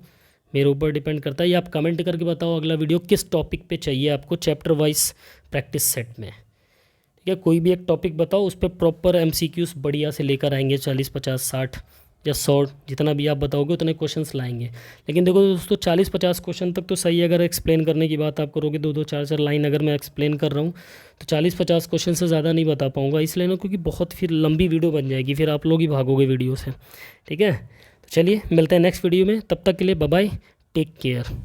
मेरे ऊपर डिपेंड करता है। ये आप कमेंट करके बताओ अगला वीडियो किस टॉपिक पे चाहिए आपको चैप्टर वाइज प्रैक्टिस सेट में। ठीक है, कोई भी एक टॉपिक बताओ, उस पर प्रॉपर एमसीक्यूज बढ़िया से लेकर आएंगे, 40, 50, 60 या 100, जितना भी आप बताओगे उतने क्वेश्चंस लाएंगे। लेकिन देखो दोस्तों, 40-50 क्वेश्चन तक तो सही है। अगर एक्सप्लेन करने की बात आप करोगे, 2-2, 4-4 लाइन अगर मैं एक्सप्लेन कर रहा हूँ तो 40-50 क्वेश्चन से ज़्यादा नहीं बता पाऊँगा, इसलिए ना, क्योंकि बहुत फिर लंबी वीडियो बन जाएगी, फिर आप लोग ही भागोगे वीडियो से। ठीक है, तो चलिए मिलते हैं नेक्स्ट वीडियो में, तब तक के लिए बाय बाय, टेक केयर।